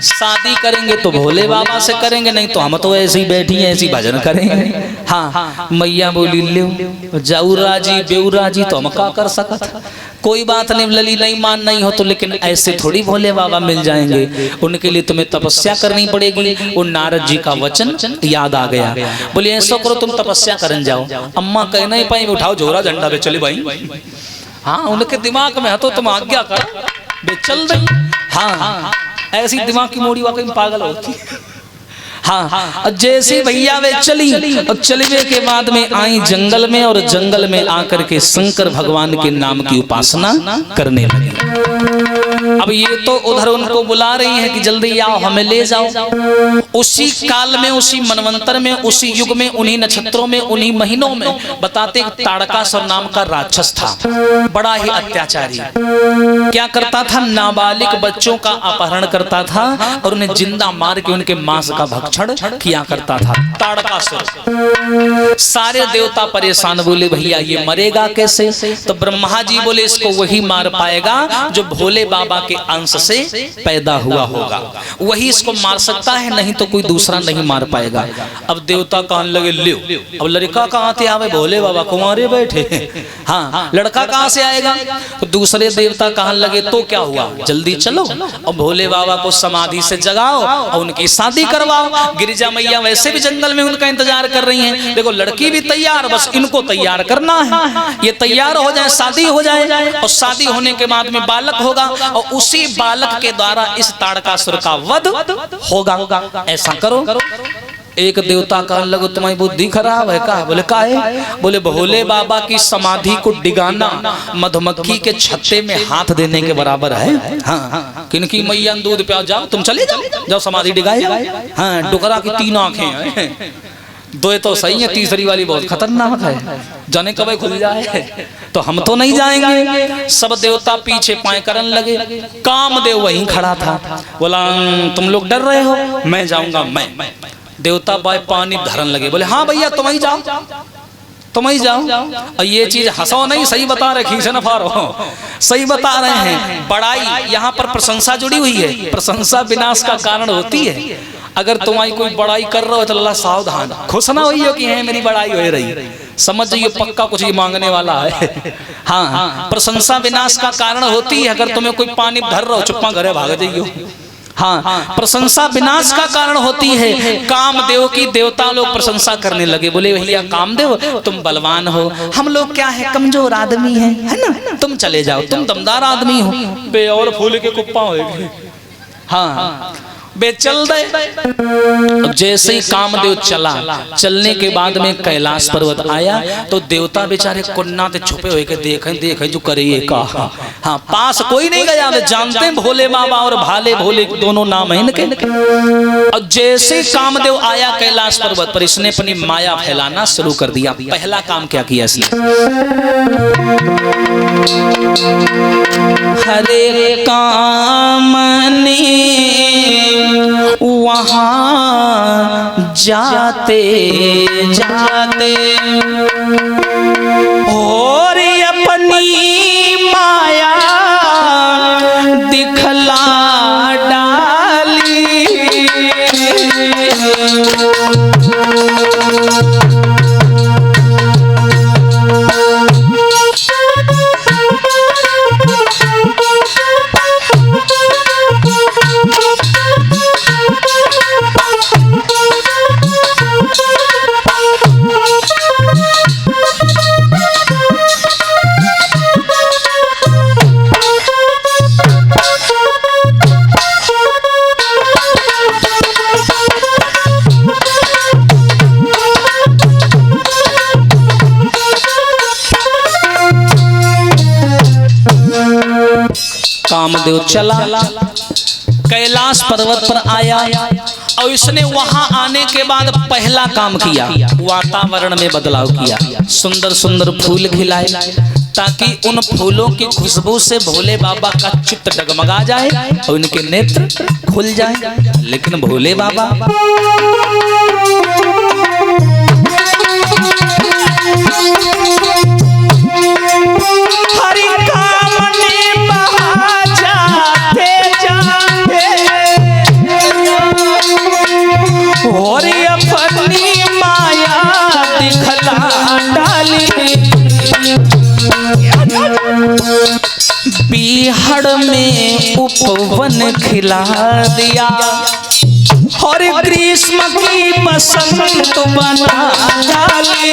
शादी करेंगे तो भोले बाबा से करेंगे, नहीं तो हम तो ऐसे ही बैठी हैं ऐसी भजन करेंगे। हाँ, मैया बोली ले जाऊरा जी बेउरा जी तो हम क्या कर सकत। कोई बात नहीं लली, नहीं मान नहीं हो तो, लेकिन ऐसे थोड़ी भोले बाबा मिल जाएंगे, उनके लिए तुम्हें तपस्या करनी पड़ेगी। वो नारद जी का वचन याद आ गया। बोले ऐसा करो तुम तपस्या करन जाओ। अम्मा कह नहीं पाई, उठाओ जोरा झंडा पे चले भाई। हाँ, उनके दिमाग में है तो तुम आज्ञा करो, वे चल रही। हाँ, ऐसी दिमाग की मोड़ी वाकई पागल होती। हाँ, जैसे भैया वे चली और चलने के बाद में आई जंगल में और जंगल में आकर के शंकर भगवान के नाम की उपासना करने लगी। अब ये तो उधर उनको बुला रही है कि जल्दी आओ हमें ले जाओ। उसी काल में, उसी मनवंतर में, उसी युग में, उन्हीं नक्षत्रों में, उन्हीं महीनों में बताते ताड़कासुर नाम का राक्षस था, बड़ा ही अत्याचारी। क्या करता था? नाबालिग बच्चों का अपहरण करता था और उन्हें जिंदा मार के उनके मांस का भक्षण किया करता था ताड़कासुर। सारे देवता परेशान, बोले भैया ये मरेगा कैसे? तो ब्रह्मा जी बोले इसको वही मार पाएगा जो भोले बाबा के अंश से पैदा हुआ होगा, वही इसको मार सकता है, नहीं तो कोई दूसरा नहीं मार पाएगा। अब देवता कहने लगे लो, अब लड़का कहाँ से आवे? भोले बाबा कुंवारे बैठे, हाँ लड़का कहाँ से आएगा? तो दूसरे देवता कहने लगे तो क्या हुआ, जल्दी चलो और भोले बाबा को समाधि से जगाओ और उनकी शादी करवाओ। गिरिजा मैया वैसे भी जंगल में उनका इंतजार कर रही हैं, देखो लड़की भी तैयार, बस इनको तैयार करना है, ये तैयार हो जाए, शादी हो जाए और शादी होने के बाद में बालक होगा और उसी बालक के द्वारा इस ताड़कासुर का वध होगा। ऐसा करो। एक देवता कहने लगे तुम्हारी बुद्धि खराब है का? बोले का है? बोले भोले बाबा की समाधि को डिगाना मधुमक्खी के छत्ते में हाथ देने के बराबर है। हाँ, किनकी मैया दूध प्याओ, जाओ तुम चले जाओ समाधि डिगाए। हाँ, डुकरा की 3 आंखें हैं, 2 तो सही है, तीसरी वाली बहुत खतरनाक है, जाने कब खुल जाए। तो हम तो नहीं जाएंगे। सब देवता पीछे पाए करने लगे। कामदेव वहीं खड़ा था, बोला तुम लोग डर रहे हो, मैं जाऊंगा। मैं देवता बाय पानी धरन लगे, बोले हाँ भैया तुम ही जाओ, तुम ही जाओ। और ये चीज हंसो नहीं, सही बता रहे, खींचे न फारो, सही बता रहे हैं। बड़ाई यहाँ पर प्रशंसा जुड़ी हुई है, प्रशंसा विनाश का कारण होती है। अगर तुम्हारी कोई बड़ाई कर रहे हो तो अल्लाह सावधान, खुश ना होइयो कि है मेरी बड़ाई हो रही, समझ जाइए पक्का कुछ ही मांगने वाला है। हाँ, प्रशंसा विनाश का कारण होती है। अगर तुम्हें कोई पानी भर रहा हो, चुप्पा घरे भाग जाइयो। हाँ, प्रशंसा विनाश का कारण होती है। कामदेव की देवता लोग प्रशंसा करने लगे, बोले भैया कामदेव तुम बलवान हो, हम लोग क्या है कमजोर आदमी है ना, तुम चले जाओ, तुम दमदार आदमी हो। बे और फूल के कुप्पा होएगे। हाँ, बे चल दे। जैसे ही कामदेव चला, चलने के बाद में कैलाश पर्वत आया तो देवता बेचारे कुन्ना ते छुपे हुए के देखें जो करे ये का। हाँ, पास कोई नहीं गया, वे जानते भोले बाबा और भाले भोले दोनों नाम है इनके। और जैसे कामदेव आया कैलाश पर्वत पर, इसने अपनी माया फैलाना शुरू कर दिया। पहला काम क्या किया इसने? हरे कामने वहाँ जाते जाते और अपनी माया दिखला डाली। कामदेव चला, कैलाश पर्वत पर आया और इसने वहां आने के बाद पहला काम किया, वातावरण में बदलाव किया। सुंदर सुंदर फूल खिलाए ताकि उन फूलों की खुशबू से भोले बाबा का चित्त डगमगा जाए और उनके नेत्र खुल जाए। लेकिन भोले बाबा और अपनी माया दिखला डाली। बिहार में उपवन खिला दिया और ग्रीष्म की बसंत बना डाली।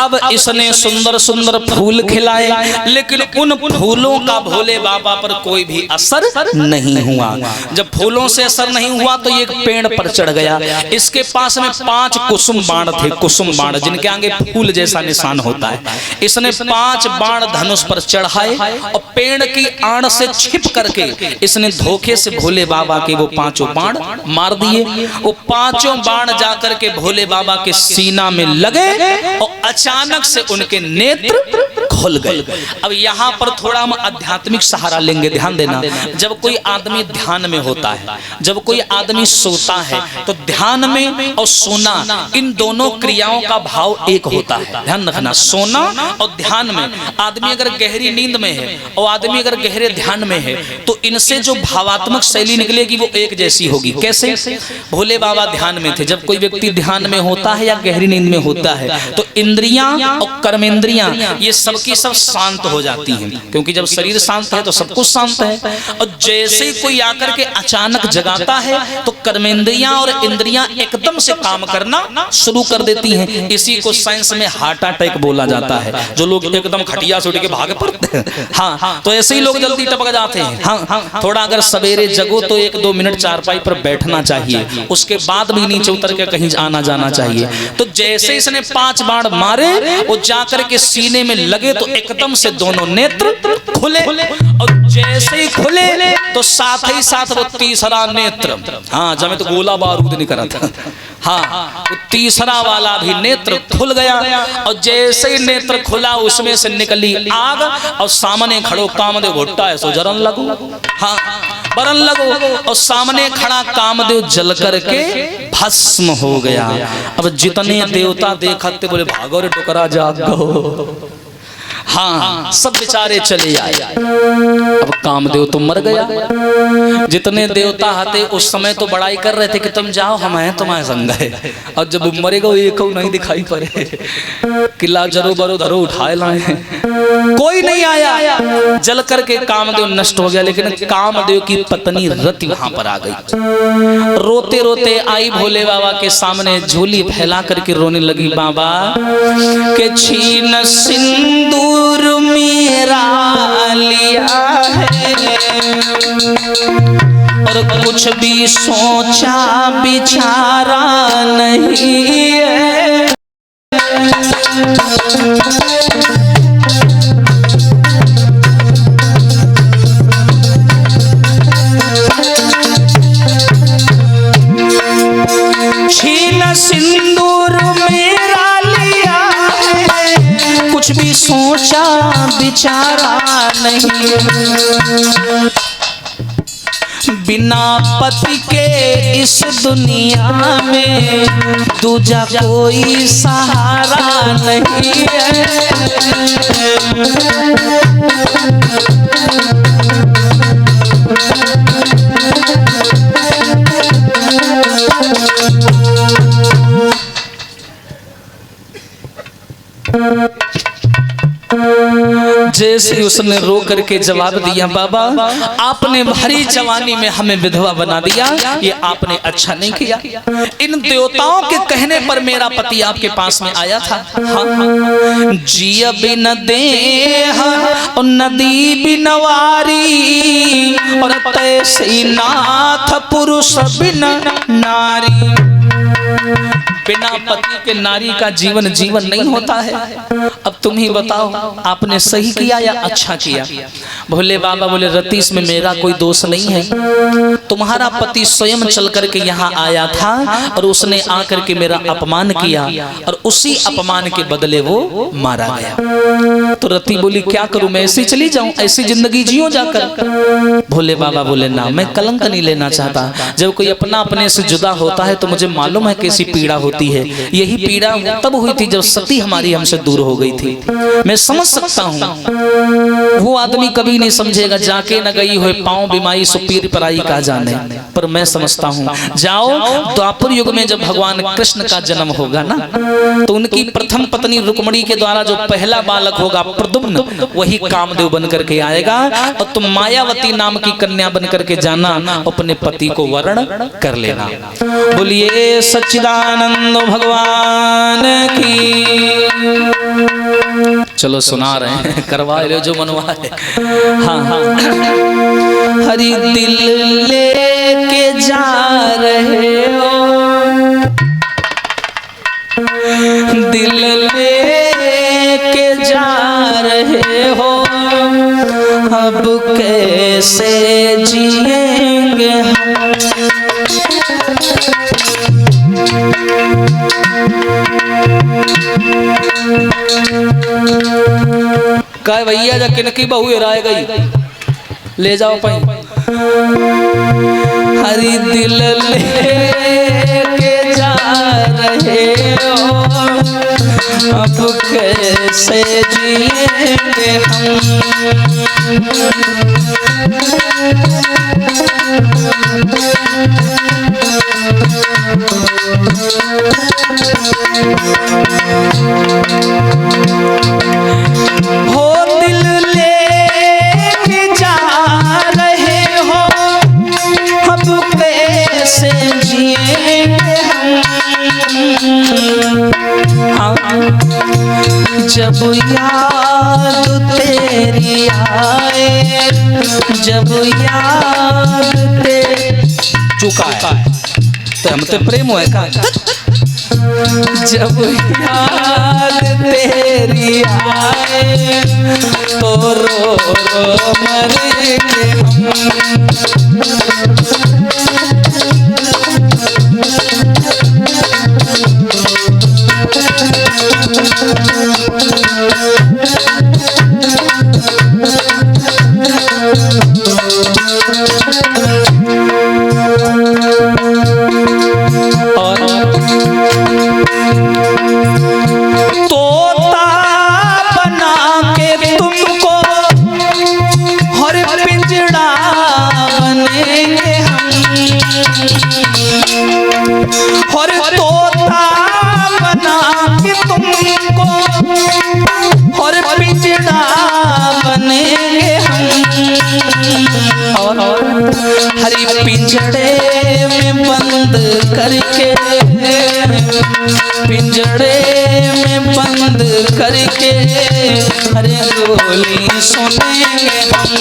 अब इसने सुंदर सुंदर फूल खिलाए, लेकिन उन फूलों का भोले बाबा पर कोई भी असर नहीं हुआ। जब फूलों से असर नहीं हुआ तो ये एक पेड़ पर चढ़ गया। इसके पास में 5 कुसुम बाण थे, कुसुम बाण जिनके आगे फूल जैसा निशान होता है। इसने 5 बाण धनुष पर चढ़ाए और पेड़ की आड़ से छिप करके इसने धोखे से भोले बाबा के वो 5 बाण मार दिए। वो 5 बाण जाकर के भोले बाबा के सीना में लगे और अचानक से उनके नेत्र खुल गए। अब यहाँ पर थोड़ा हम आध्यात्मिक सहारा लेंगे, ध्यान देना। जब कोई आदमी ध्यान में होता है, जब कोई आदमी सोता है, तो ध्यान में और सोना इन दोनों क्रियाओं का भाव एक होता है। ध्यान रखना, सोना और ध्यान में आदमी अगर गहरी नींद में है और आदमी अगर गहरे ध्यान में है तो इनसे जो भावात्मक शैली निकलेगी वो एक जैसी होगी। कैसे? भोले बाबा ध्यान में थे। जब कोई व्यक्ति ध्यान में होता है या गहरी नींद में होता है तो इंद्रियां और कर्मेंद्रियां ये सबकी सब शांत हो जाती हैं, क्योंकि जब शरीर शांत है तो सब कुछ शांत है। और जैसे ही कोई आकर के अचानक जगाता है तो कर्मेंद्रियां और इंद्रियां एकदम से काम करना शुरू कर देती हैं। इसी को साइंस में हार्ट अटैक बोला जाता है। जो लोग एकदम खटिया से उठ के भाग पड़ते हैं, हाँ, तो ऐसे ही लोग जल्दी टपक जाते हैं। हाँ, थोड़ा अगर सवेरे जगो तो 1-2 मिनट चारपाई पर बैठना चाहिए, उसके बाद भी नीचे उतर के कहीं आना जाना चाहिए। तो जैसे इसने 5 बाण मारे वो जाकर के सीने में लगे तो एकदम से दोनों नेत्र खुले, और जैसे ही खुले तो साथ ही साथ वो तीसरा नेत्र, हाँ, जब तो गोला बारूद नहीं करा था, हाँ, वो तीसरा वाला भी नेत्र खुल गया। और जैसे ही नेत्र खुला उसमें से निकली आग और सामने खड़ो कामदेव भुट्टा है सो जरन लगो, हाँ, बरन लगो। और सामने खड़ा कामदेव जल करके भस्म हो गया। अब जितने देवता देखते बोले भागो रे टुकरा जागो, हाँ, सब बेचारे चले आए। अब कामदेव तो मर गया। जितने देवता आते उस समय तो बड़ाई कर रहे थे कि तुम जाओ, हम हैं तुम्हारे संग है। और जब मरेगा एक नहीं दिखाई पड़े, किला जरो बरो धरो उठाए लाए, कोई नहीं आया। जल करके कामदेव नष्ट हो गया। लेकिन कामदेव की पत्नी रति वहां पर आ गई। रोते रोते आई भोले बाबा के सामने, झोली फैला करके रोने लगी, बाबा के छीन सिंदूर मेरा लिया है और कुछ भी सोचा बिचारा नहीं है। छीन सिंदूर मेरा लिया है, कुछ भी सोचा बिचारा नहीं। बिना पति के इस दुनिया में दूजा कोई सहारा नहीं है। जैसे उसने रो करके जवाब दिया, बाबा आपने भरी जवानी में हमें विधवा बना दिया, ये आपने अच्छा नहीं किया। इन देवताओं के कहने पर मेरा पति आपके पास में आया था। हाँ, जिया बिन देह और नदी बिन वारी और तैसी नाथ पुरुष बिन नारी। बिना पति के नारी का जीवन जीवन नहीं होता है। अब तुम ही बताओ, आपने सही किया या अच्छा किया? भोले बाबा बोले, रतीश में मेरा कोई दोष नहीं है। तुम्हारा पति स्वयं चल करके यहाँ आया था और उसने आकर के मेरा अपमान किया और उसी अपमान के बदले वो मारा गया। तो रति बोली, क्या करूं, मैं ऐसी चली जाऊं, ऐसी जिंदगी जियो जाकर? भोले बाबा बोले, ना, मैं कलंक नहीं लेना चाहता। जब कोई अपना अपने से जुदा होता है तो मुझे मालूम है कैसी पीड़ा होती है। यही पीड़ा तब हुई थी जब सती हमारी हमसे दूर हो गई थी। मैं समझ सकता हूँ, वो आदमी कभी नहीं समझेगा, जाके न गई हुए पांव बीमारी सुपीर पराई का जाने, पर मैं समझता हूँ। जाओ, द्वापर युग में जब भगवान कृष्ण का जन्म होगा ना, तो उनकी प्रथम पत्नी रुक्मिणी के द्वारा जो पहला बालक होगा प्रद्युम्न, वही कामदेव बन करके आएगा और तुम मायावती नाम की कन्या बन करके जाना, अपने पति को वर्ण कर लेना। बोलिए सच्चिदानंद भगवान की। चलो सुना रहे हैं, करवा लो जो मनवा है। हाँ हाँ। हरी दिल लेके जा रहे हो, दिल लेके जा रहे हो, अब कैसे जिएंगे कह भैया जा किनकी बहू हेराए गई, ले जाओ पाई। हरी दिल लेके जा रहे हो, अब कैसे जिएंगे हम। हो दिल लेके जा रहे हो, अब कैसे जिएंगे हम। जब याद तेरी आए, जब याद तेरी चुका है तो हम तो प्रेम है का। जब याद तेरी आए तो रो रो मरेंगे हरी पिंजड़े में बंद करके, पिंजड़े में बंद करके हरे गोली सुनेंगे हम।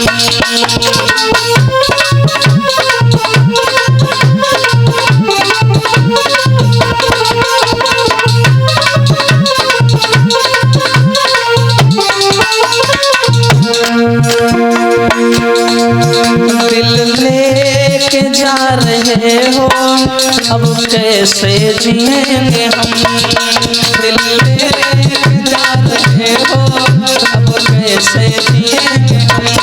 दिल लेके जा रहे हो, अब कैसे जिएंगे हम। दिल लेके जा रहे हो, अब कैसे जिएंगे हम।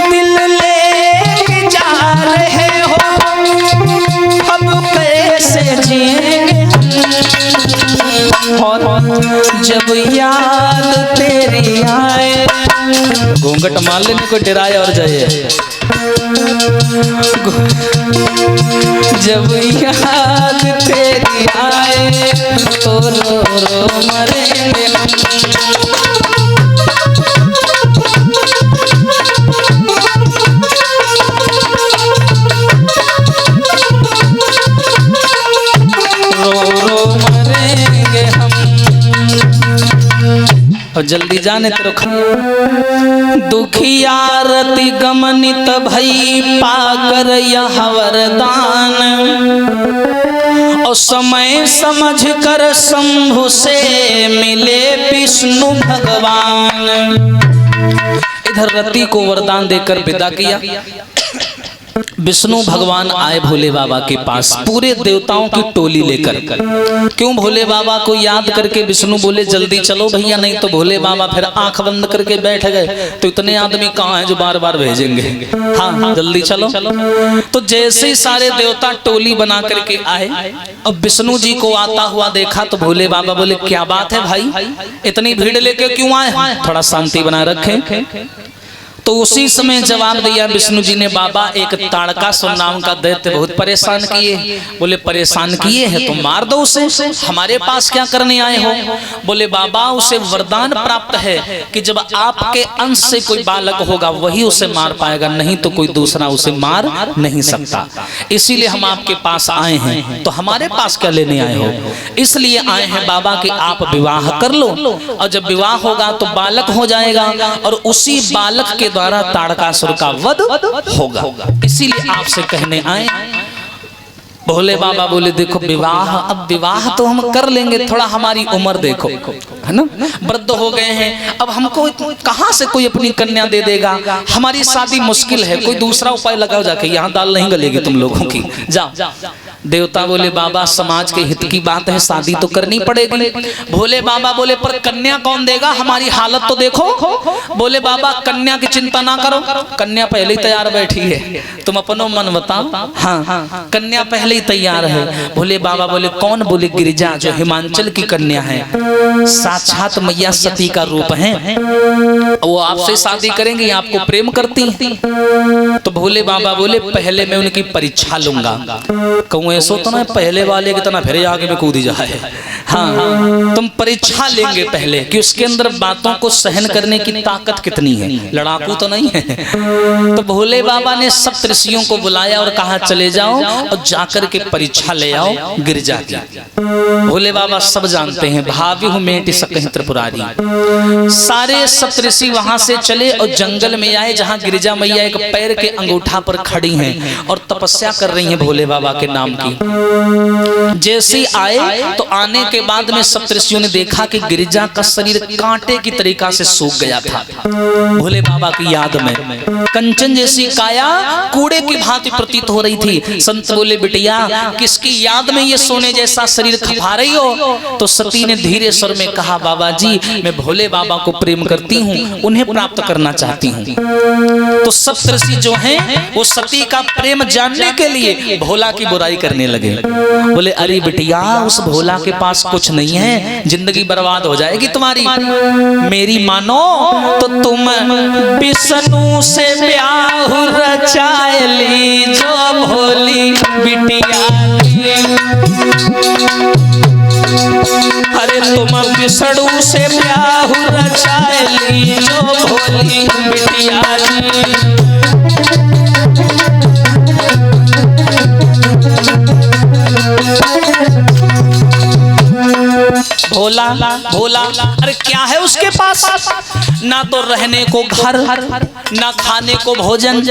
दिल लेके जा रहे हो, अब कैसे जिएंगे हम। जब याद तेरी आए, घूंघट मान लेने को डराए और जाए। जब याद तेरी आए तो रो रो मरेंगे हम। और जल्दी जाने तेरे दुखियारति गमनित भई पाकर यह वरदान, और समय समझ कर शंभु से मिले विष्णु भगवान। इधर रति को वरदान देकर विदा किया। विष्णु भगवान आए भोले बाबा के पास पूरे देवताओं की टोली लेकर। क्यों भोले बाबा को याद करके विष्णु बोले जल्दी चलो भैया, नहीं तो भोले बाबा फिर आंख बंद करके बैठ गए तो इतने आदमी कहाँ हैं जो बार बार भेजेंगे। हाँ जल्दी चलो। तो जैसे ही सारे देवता टोली बना करके आए और विष्णु जी को आता हुआ देखा तो भोले बाबा बोले क्या बात है भाई, इतनी भीड़ लेके क्यों आए, थोड़ा शांति बनाए रखें। तो उसी समय जवाब दिया विष्णु जी ने, बाबा एक ताड़कासुर नाम का दैत्य बहुत परेशान किए। बोले परेशान किए हैं तो मार दो उसे, हमारे पास क्या करने आए हो? बोले बाबा उसे वरदान प्राप्त है कि जब आपके अंश से कोई बालक होगा वही उसे मार पाएगा, नहीं तो कोई दूसरा उसे मार नहीं सकता। इसीलिए हम आपके पास आए हैं। तो हमारे पास क्या लेने आए हो? इसलिए आए हैं बाबा कि आप विवाह कर लो, और जब विवाह होगा तो बालक हो जाएगा और उसी बालक के द्वारा ताड़कासुर का वध होगा। इसीलिए आपसे कहने आए। भोले बाबा बोले देखो विवाह, अब विवाह तो हम कर लेंगे, थोड़ा हमारी उम्र देखो, है ना, वृद्ध हो गए हैं, अब हमको कहां से कोई अपनी कन्या दे देगा, हमारी शादी मुश्किल है, कोई दूसरा उपाय लगाओ जाके, यहाँ दाल नहीं गलेगी तुम लोगों की, जाओ। देवता बोले बाबा समाज के हित की बात है, शादी तो करनी पड़ेगी। भोले बाबा बोले पर कन्या कौन देगा, हमारी हालत तो देखो। बोले बाबा कन्या की चिंता ना करो, कन्या पहले ही तैयार बैठी है, तुम अपनो मन बताओ। हाँ कन्या पहले ही तैयार है। भोले बाबा बोले कौन? बोले गिरिजा, जो हिमाचल की कन्या है, साक्षात मैया सती का रूप है, वो आपसे शादी करेंगी, आपको प्रेम करती है। तो भोले बाबा बोले पहले मैं उनकी परीक्षा लूंगा। कहूँ ऐसा तो ना पहले वाले की तरह फिर आगे में कूद जाए। हाँ तुम परीक्षा लेंगे पहले कि उसके अंदर बातों को सहन करने की ताकत कितनी है, लड़ाकू तो नहीं है। तो भोले बाबा ने सप्तऋषियों को बुलाया और कहा चले जाओ और जाकर के परीक्षा ले आओ गिरिजा की। भोले बाबा सब जानते हैं, भाव्यु मेटि सकहि त्रिपुरारी। सारे सप्तऋषि वहां से चले और जंगल में आए जहां गिरिजा मैया एक पैर के अंगूठा पर खड़ी हैं और तपस्या कर रही हैं भोले बाबा के नाम की। जैसे आए तो आने के बाद में सप्तऋषियों ने देखा कि गिरिजा का शरीर कांटे की तरीका से सूख गया था। भोले बाबा की याद में कंचन जैसी काया कूड़े की भांति प्रतीत हो रही थी। संत बोले बिटिया किसकी याद में ये सोने जैसा शरीर खपा रही हो? तो सती ने धीरे स्वर में कहा बाबा जी मैं भोले बाबा को प्रेम करती हूँ, उन्हें प्राप्त करना चाहती हूँ। तो सप्तऋषि जो हैं वो सती का प्रेम जानने के लिए भोला की बुराई करने लगे। बोले अरे बिटिया उस भोला के पास कुछ नहीं है, जिंदगी बर्बाद हो जाएगी तुम्हारी, मेरी मानो तो तुम विष्णु से ब्याह रचाए ली जो भोली बिटिया। अरे तुम विष्णु से ब्याह रचाए ली जो भोली बिटिया। भोला भोला अरे क्या है उसके पास? ना तो रहने को घर, ना खाने को भोजन,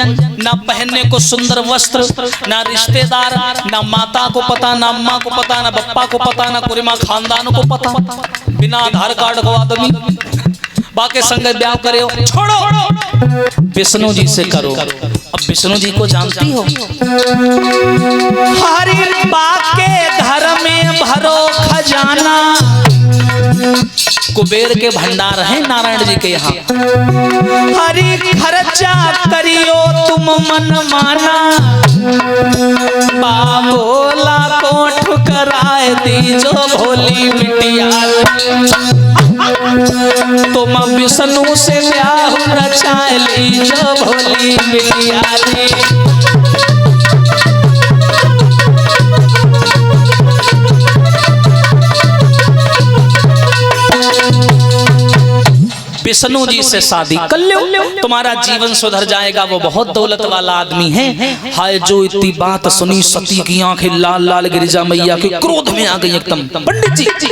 ना पहनने को सुंदर वस्त्र, ना रिश्तेदार, ना माता को पता, ना अम्मा को पता, ना बप्पा को पता, ना पूरे माँ खानदान को पता। बिना आधार कार्ड को आदमी बाके संग ब्याह करे हो, छोड़ो विष्णु जी से करो। अब विष्णु जी को जानती हो, हरि बाके घर में भरो खजाना, कुबेर के भंडार हैं नारायण जी के यहाँ। हरि खर्चा करियो तुम मन माना, बाबोला को ठुकराए दी जो भोली बिटिया। तुम विष्णु से ब्याह रचाए ली जो भोली बिटिया। विष्णु जी से शादी कर लो, तुम्हारा जीवन सुधर जाएगा। वो बहुत दौलत वाला आदमी है। हाय जो इतनी बात सुनी सती की आंखें लाल लाल, गिरिजा मैया के क्रोध में आ गई एकदम। पंडित जी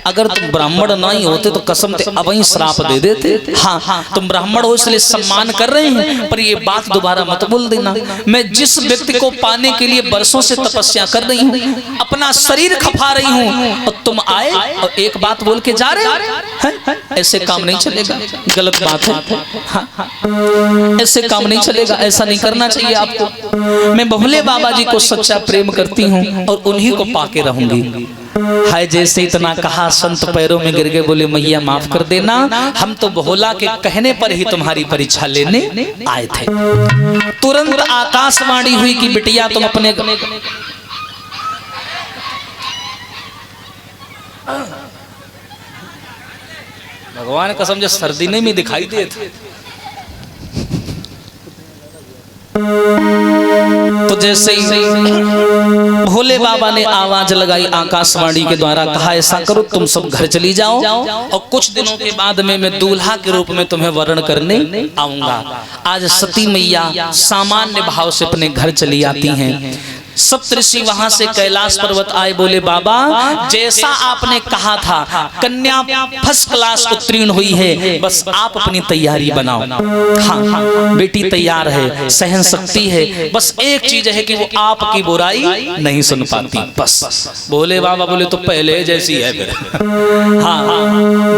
अगर तुम ब्राह्मण नहीं होते तो कसम से अब ही श्राप दे देते। हाँ तुम ब्राह्मण हो इसलिए सम्मान कर रहे हैं, पर ये बात दोबारा मत बोल देना। मैं जिस व्यक्ति को पाने के लिए बरसों से तपस्या कर रही हूँ, अपना शरीर खपा रही हूँ, और तुम आए और एक बात बोल के जा रहे हैं, ऐसे काम नहीं चलेगा, गलत बात है। हाँ ऐसे काम नहीं चलेगा, ऐसा नहीं करना चाहिए आपको। मैं भोले बाबा जी को सच्चा प्रेम करती हूँ और उन्हीं को पाके रहूंगी। हाय जैसे इतना कहा संत पैरों में गिर गए, बोले मैया माफ कर देना, हम तो भोला के कहने पर ही तुम्हारी परीक्षा लेने आए थे। तुरंत आकाशवाणी हुई कि बिटिया तुम अपने भगवान कसम जो सर्दी नहीं में दिखाई दे थे। जैसे ही भोले बाबा ने आवाज लगाई आकाशवाणी के द्वारा, कहा ऐसा करो तुम सब घर चली जाओ और कुछ दिनों के बाद में मैं दूल्हा के रूप में तुम्हें वरण करने आऊंगा। आज सती मैया सामान्य भाव से अपने घर चली आती हैं। सप्तऋषि वहां से कैलाश पर्वत आए, बोले बाबा जैसा आपने कहा था कन्या फर्स्ट क्लास उत्तीर्ण हुई है, बस आप अपनी तैयारी बनाओ। हाँ बेटी तैयार है, सहन शक्ति है, बस एक चीज है कि वो आपकी बुराई नहीं सुन पाती बस। भोले बाबा बोले तो पहले जैसी है फिर। हाँ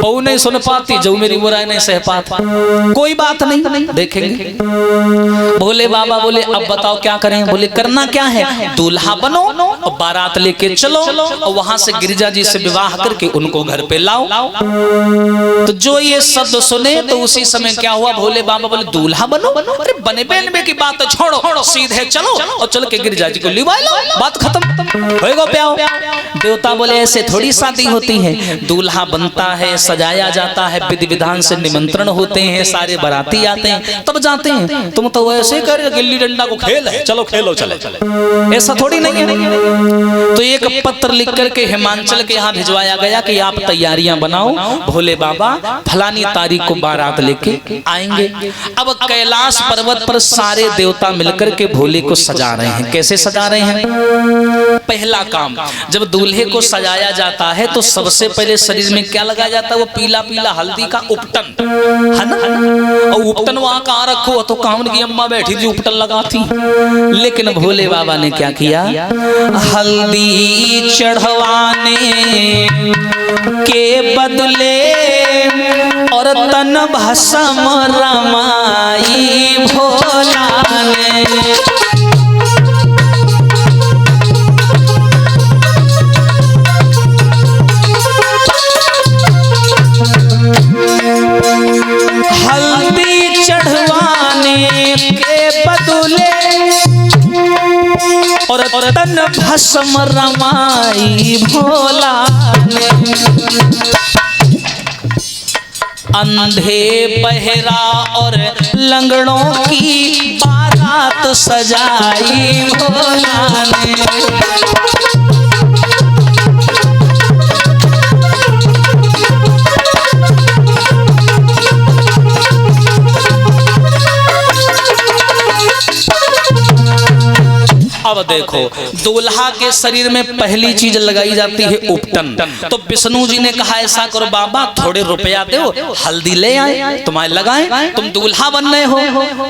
बहू नहीं सुन पाती, जो मेरी बुराई नहीं सह पाता, कोई बात नहीं देखेंगे। भोले बाबा बोले अब बताओ क्या करें? बोले करना क्या है, दूल्हा बनो और बारात लेके चलो और वहां से गिरिजा जी से विवाह करके उनको घर पे लाओ। तो जो ये शब्द सुने तो उसी समय क्या हुआ, भोले बाबा बोले दूल्हा बनो, अरे बने बनबे की बात छोड़ो, सीधे चलो और चल के गिरिजा जी को लिवा लो, बात खत्म होएगा प्याओ। देवता बोले ऐसे थोड़ी शादी होती है, दूल्हा बनता है, सजाया जाता है, विधि विधान से निमंत्रण होते हैं, सारे बाराती आते हैं तब जाते हैं। तुम तो वैसे कर गिल्ली डंडा को खेल है, चलो खेलो चले, ऐसा थोड़ी नहीं है। तो एक पत्र लिख करके हिमांचल के यहाँ भिजवाया गया कि आप तैयारियां बनाओ, भोले बाबा फलानी तारीख को बारात लेके आएंगे। अब कैलाश पर्वत पर सारे देवता मिलकर के भोले को सजा रहे हैं। कैसे सजा रहे हैं? पहला काम, जब दूल्हे को सजाया जाता है तो सबसे पहले शरीर में क्या लगाया जाता है, वो पीला पीला हल्दी का उपटन है ना। और उपटन वहां कहाँ रखो, तो कामन की अम्मा बैठी थी उपटन लगाती। लेकिन भोले बाबा ने क्या किया, हल्दी चढ़वाने के बदले और तन भस्म रमाई भोला ने। हल्दी चढ़वाने के बदले और तन भस्म रमाई भोला ने। अंधे बहरा और लंगड़ों की बारात सजाई भोला ने। अब देखो दूल्हा के शरीर में पहली चीज लगाई जाती है उपटन। तो विष्णु जी ने कहा ऐसा करो बाबा थोड़े रुपया दो, हल्दी ले आए तुम्हारे लगाए, तुम दूल्हा बन रहे हो।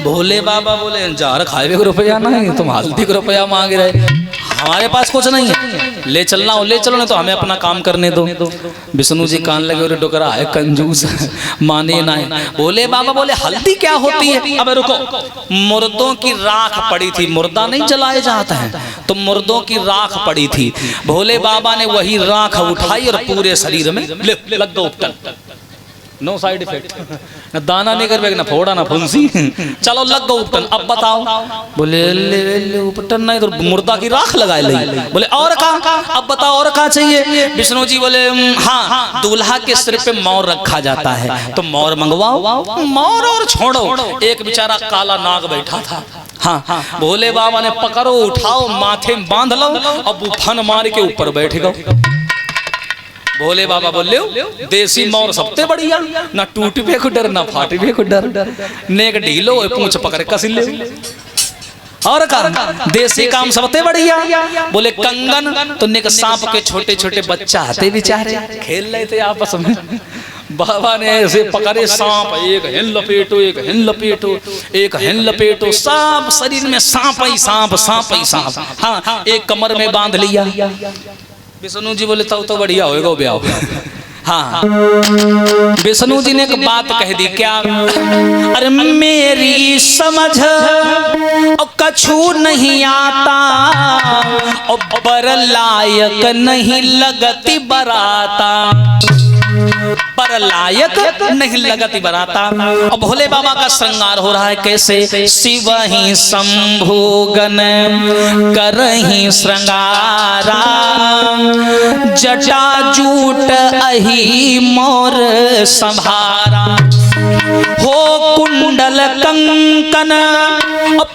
भोले बाबा बोले जार खाए को रुपया नहीं, तुम हल्दी को रुपया मांग रहे, हमारे पास कुछ नहीं है, ले चलना हो ले चलो, नहीं तो हमें अपना काम करने दो। विष्णु जी कान लगे और डोकरा है कंजूस माने ना है। भोले बाबा बोले हल्दी क्या होती है? अब रुको, मुर्दों की राख पड़ी थी, मुर्दा नहीं जलाए जाता है, तो मुर्दों की राख पड़ी थी। भोले बाबा ने वही राख उठाई और पूरे शरीर में लग दो उपटन। नो साइड इफेक्ट, न दाना नहीं कर ना फोड़ा ना फुंसी, चलो लग गो उपटन। अब बताओ, बोले ले उपटन नहीं तो मुर्दा की राख लगाए ले। बोले और का? अब बताओ और का चाहिए? विष्णु जी बोले हाँ, दूल्हा के सिर पे मोर रखा जाता है, तो मोर मंगवाओ। मोर और छोड़ो, एक बेचारा काला नाग बैठा था। हाँ, भोले बाबा ने पकड़ो उठाओ माथे में बांध लो और फन मार के ऊपर बैठ गो। भोले बाबा बोले देसी मोर सबसे बढ़िया, ना टूटबे को डर ना फाटबे को डर, नेक ढीलो पूंछ पकड़ कस ले। और का देसी काम सबसे बढ़िया। बोले कंगन, तो नेक सांप के छोटे छोटे बच्चा आते बेचारे खेल रहे थे आपस में। बाबा ने ऐसे पकड़े सांप, एक हिन लपेटो एक हिन लपेटो एक हिन लपेटो, सब शरीर में सांप ही सांप, सांप ही सांप। हाँ, एक कमर में बांध लिया। विष्णु जी बोले तो बढ़िया होएगा ब्याह। हाँ, विष्णु जी ने एक बात कह दी, क्या? अरे मेरी समझ और कछु नहीं आता और बर लायक नहीं लगती बराता, पर लायक नहीं लगती बराता। और भोले बाबा का श्रृंगार हो रहा है कैसे? शिव ही शंभुगन करहि श्रृंगारा, जटा जूट अहि मोर संभारा। हो कुंडल कंकन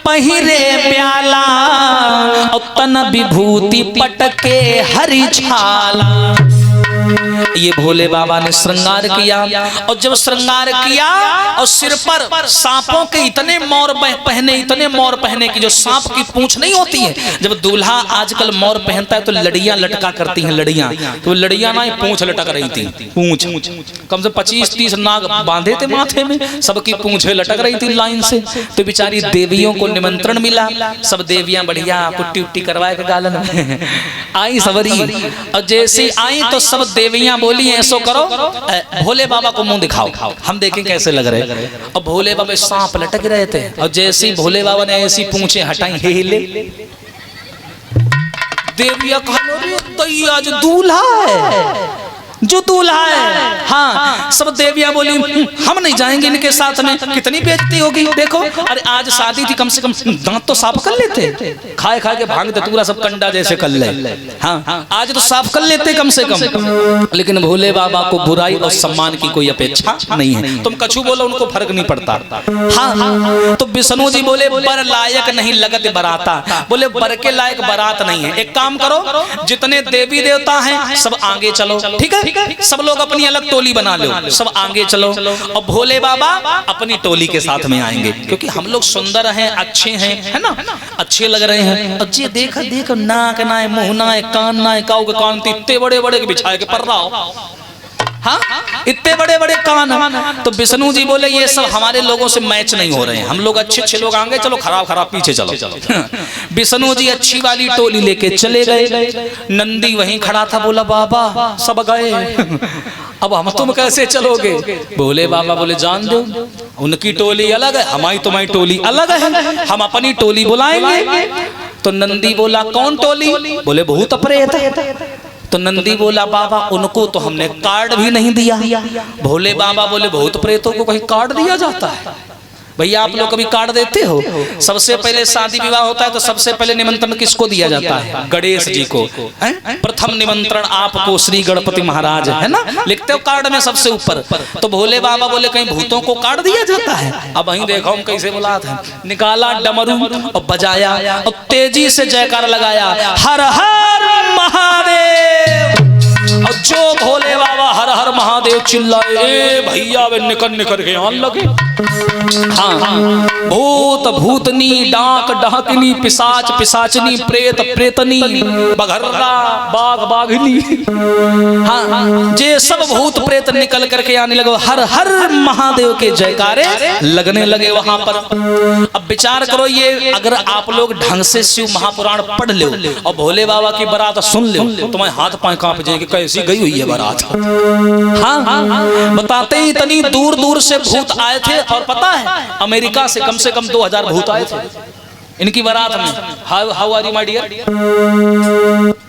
पहिरे प्याला और तन विभूति पटके हरि छाला। ये भोले बाबा ने श्रृंगार किया और जब श्रृंगार किया और सिर पर सांपों के इतने मोर पहने कि जो सांप की पूंछ नहीं होती है, जब दूल्हा आजकल मोर पहनता है तो लड़ियां लटका करती हैं, लड़ियां, तो लड़ियां ना पूंछ लटक रही थी, पूंछ कम से 25-30 नाग बांधे थे माथे में, सबकी पूंछें लटक रही थी लाइन से। तो बेचारी देवियों को निमंत्रण मिला, सब देवियां बढ़िया पुट्टी उट्टी करवाए के गालन में आई सवरी, और जैसे आई तो सब देवियां बोली ऐसो करो, भोले बाबा को मुंह दिखाओ, हम देखें कैसे लग रहे। और भोले बाबा सांप लटक रहे थे, और जैसे ही भोले बाबा ने ऐसी पूंछे हटाई, हिले देविया कहा आज दूल्हा है, जो दूल्हा है। हाँ, सब देवियां बोली हम नहीं जाएंगे इनके साथ में, कितनी बेइज्जती होगी। देखो अरे आज शादी थी, कम से कम दांत तो साफ कर लेते, खाए खाए के भांग धतूरा सब कंडा जैसे कर ले। हाँ, आज तो साफ कर लेते कम से कम। लेकिन भोले बाबा को बुराई और सम्मान की कोई अपेक्षा नहीं है, तुम कछु बोलो उनको फर्क नहीं पड़ता। हाँ, तो विष्णु जी बोले बर लायक नहीं लगत बराता, बोले बर के लायक बारात नहीं है। एक काम करो, जितने देवी देवता हैं सब आगे चलो, ठीक है, सब लोग अपनी अलग टोली बना लो, सब आगे चलो, और भोले बाबा अपनी टोली के साथ में आएंगे, क्योंकि हम लोग सुंदर हैं, अच्छे हैं, है ना, अच्छे लग रहे हैं। और ये देख नाक ना है, मुंह ना है, कान ना है, काऊ के कान इतने बड़े बड़े के बिछाए के पर रहा हो, हाँ, इतने बड़े बड़े कान। तो विष्णु जी बोले ये सब हमारे लोगों से मैच नहीं हो रहे हैं, हम लोग अच्छे लोग आगे चलो, खराब पीछे चलो। विष्णु जी अच्छी वाली टोली लेके चले गए, नंदी वहीं खड़ा था, बोला बाबा सब गए, अब हम तुम कैसे चलोगे। भोले बाबा बोले जान दो, उनकी टोली अलग है, हमारी तुम्हारी टोली अलग है, हम अपनी टोली बुलाएंगे। तो नंदी बोला कौन टोली, बोले भूत प्रेत। तो नंदी बोला बाबा उनको तो हमने कार्ड भी नहीं दिया। भोले बाबा बोले भूत प्रेतों को कहीं कार्ड दिया जाता है? भैया आप लोग कभी कार्ड देते हो? सबसे पहले शादी विवाह होता है तो सबसे पहले निमंत्रण किसको दिया जाता है? गणेश जी को। प्रथम निमंत्रण आपको श्री गणपति महाराज, है ना, लिखते हो कार्ड में सबसे ऊपर। तो भोले बाबा बोले कहीं भूतों को कार्ड दिया जाता है? अब वहीं देखो हम कैसे बुला था, निकाला डमरू और बजाया और तेजी से जयकार लगाया, हर हर महादेव। और जो भोले बाबा हर हर महादेव चिल्लाए, भैया वे निकल के आने लगे। हाँ, भूत भूतनी, डाक डाकनी, पिशाच पिशाचनी, प्रेत प्रेतनी, बघर्रा बाघ बाघनी, हाँ, जे सब भूत प्रेत निकल करके आने लगे, हर हर महादेव के जयकारे लगने लगे वहां पर। अब विचार करो, ये अगर आप लोग ढंग से शिव महापुराण पढ़ लो और भोले बाबा की बारात सुन लो, तुम्हारे हाथ पांव कांप जाएंगे, कैसी गई हुई है बारात। हाँ, बताते ही इतनी दूर दूर से भूत आए थे, और पता है अमेरिका से कम 2000 भूत आए थे इनकी बारात में। How are you my dear,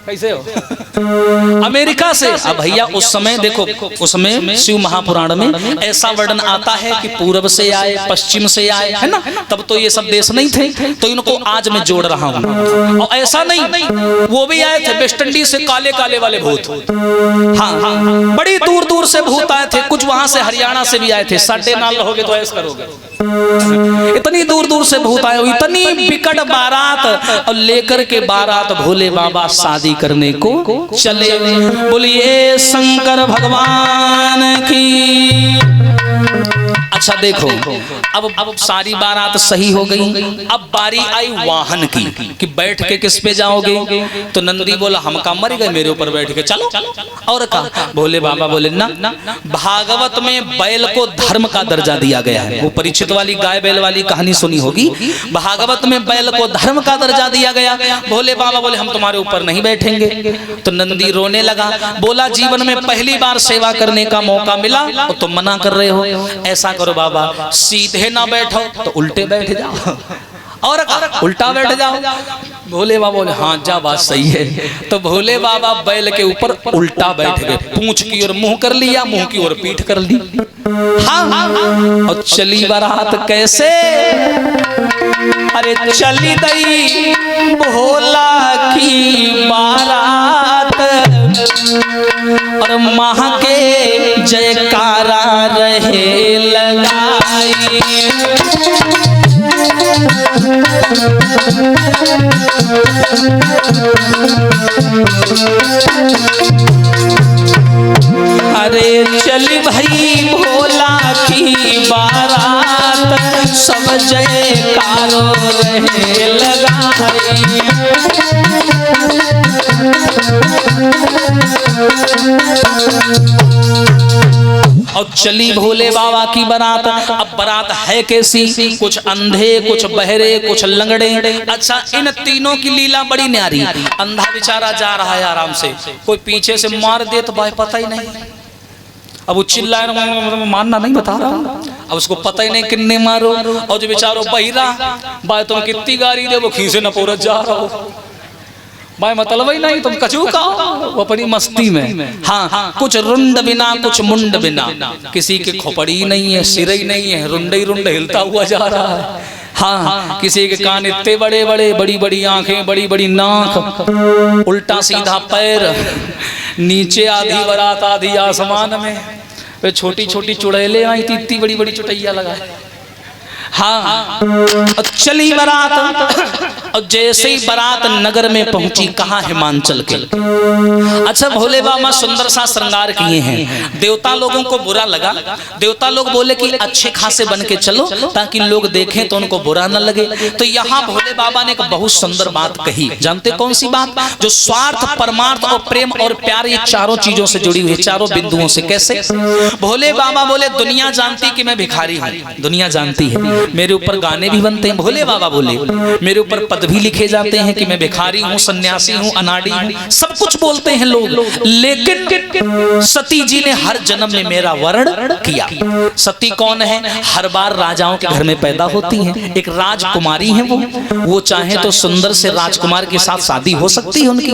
कैसे हो? अमेरिका से। अब भैया उस समय देखो, उसमें शिव महापुराण में ऐसा वर्णन आता है कि पूर्व से आए, पश्चिम से आए, है ना, तब तो ये सब देश नहीं थे, तो इनको आज मैं जोड़ रहा हूँ। और ऐसा नहीं, वो भी आए थे वेस्ट इंडीज से, काले काले वाले भूत। हाँ, बड़ी दूर दूर से भूत आए थे, कुछ वहां से हरियाणा से भी आए थे। साढ़े नाल रहोगे तो ऐसा करोगे, इतनी दूर दूर से भूत आए, इतनी बिकट बारात, और लेकर के बारात भोले बाबा शादी करने को चले। बोलिए शंकर भगवान की। अच्छा देखो, अब सारी बारात सही हो गई, अब बारी आई वाहन की कि बैठ के किस पे जाओगे। तो नंदी बोला हम काम मर गए, मेरे ऊपर बैठ के चलो। और कहा, भोले बाबा बोले ना, भागवत में बैल को धर्म का दर्जा दिया गया है। वो परीक्षित वाली गाय बैल वाली कहानी सुनी होगी, भागवत में बैल को धर्म का दर्जा दिया गया। भोले बाबा बोले हम तुम्हारे ऊपर नहीं बैठेंगे। तो नंदी रोने लगा, बोला जीवन में पहली बार सेवा करने का मौका मिला और तुम मना कर रहे हो। ऐसा करो बाबा, सीधे ना बैठो तो उल्टे बैठ जाओ, और उल्टा बैठ जाओ। भोले बाबा बोले हाँ जा, बात सही है। तो भोले बाबा बैल के ऊपर उल्टा बैठ गए, पूंछ की ओर मुंह कर लिया, मुंह की ओर पीठ कर ली। हाँ, और चली बारात कैसे, अरे चली गई भोला की बारात, और माँ के जयकारा रहे लगा। अरे चली भाई भोला की बारात, सब जयकारो रहे लगाई। और चली भोले बाबा की बारात। अब बारात है कैसी? कुछ अंधे, कुछ बहरे, कुछ लंगड़े। अच्छा, इन तीनों की लीला बड़ी न्यारी। अंधा बेचारा जा रहा है आराम से, कोई पीछे से मार दे तो भाई पता ही नहीं। अब वो चिल्लाए, मारना नहीं बता रहा, अब उसको पता ही नहीं किन्ने मारो। और जो बेचारो बहिरा, भाई तुम कितनी गाड़ी दे, वो खींचे न पूरत जा रहा हो, भाई मतलब ही नहीं, तुम कचू का वो अपनी मस्ती में। हाँ, कुछ रुंड बिना, कुछ मुंड बिना, किसी के खोपड़ी नहीं है, सिर ही नहीं है, रुंडे ही रुंडे हिलता हुआ जा रहा है। हाँ, किसी के कान इतने बड़े बड़े, बड़ी बड़ी आंखें, बड़ी बड़ी नाक, उल्टा सीधा पैर, नीचे आधी बारात आधी आसमान में, वे छोटी छोटी चुड़ैले आई थी, इतनी बड़ी बड़ी चुटैया लगाए। हाँ, चली बारात। और जैसे ही बारात नगर में पहुंची, कहाँ? हिमांचल के। अच्छा, भोले बाबा सुंदर सा श्रृंगार किए हैं। देवता लोगों को बुरा लगा, देवता लोग बोले कि अच्छे खासे बन के चलो ताकि लोग देखें तो उनको बुरा न लगे। तो यहाँ भोले बाबा ने एक बहुत सुंदर बात कही। जानते कौन सी बात? जो स्वार्थ, परमार्थ और प्रेम और प्यार, ये चारों चीजों से जुड़ी हुई है, चारों बिंदुओं से। कैसे? भोले बाबा बोले दुनिया जानती कि मैं भिखारी हूँ, दुनिया जानती है, मेरे ऊपर गाने भी बनते हैं। भोले बाबा बोले मेरे ऊपर पद भी लिखे जाते हैं कि मैं भिखारी हूँ, सन्यासी हूँ, अनाड़ी हूँ, सब कुछ बोलते हैं लोग। लेकिन सती जी ने हर जन्म में मेरा वर्ण किया। सती कौन है? हर बार राजाओं के घर में पैदा होती हैं, एक राजकुमारी है वो चाहे तो सुंदर से राजकुमार के साथ शादी हो सकती है उनकी,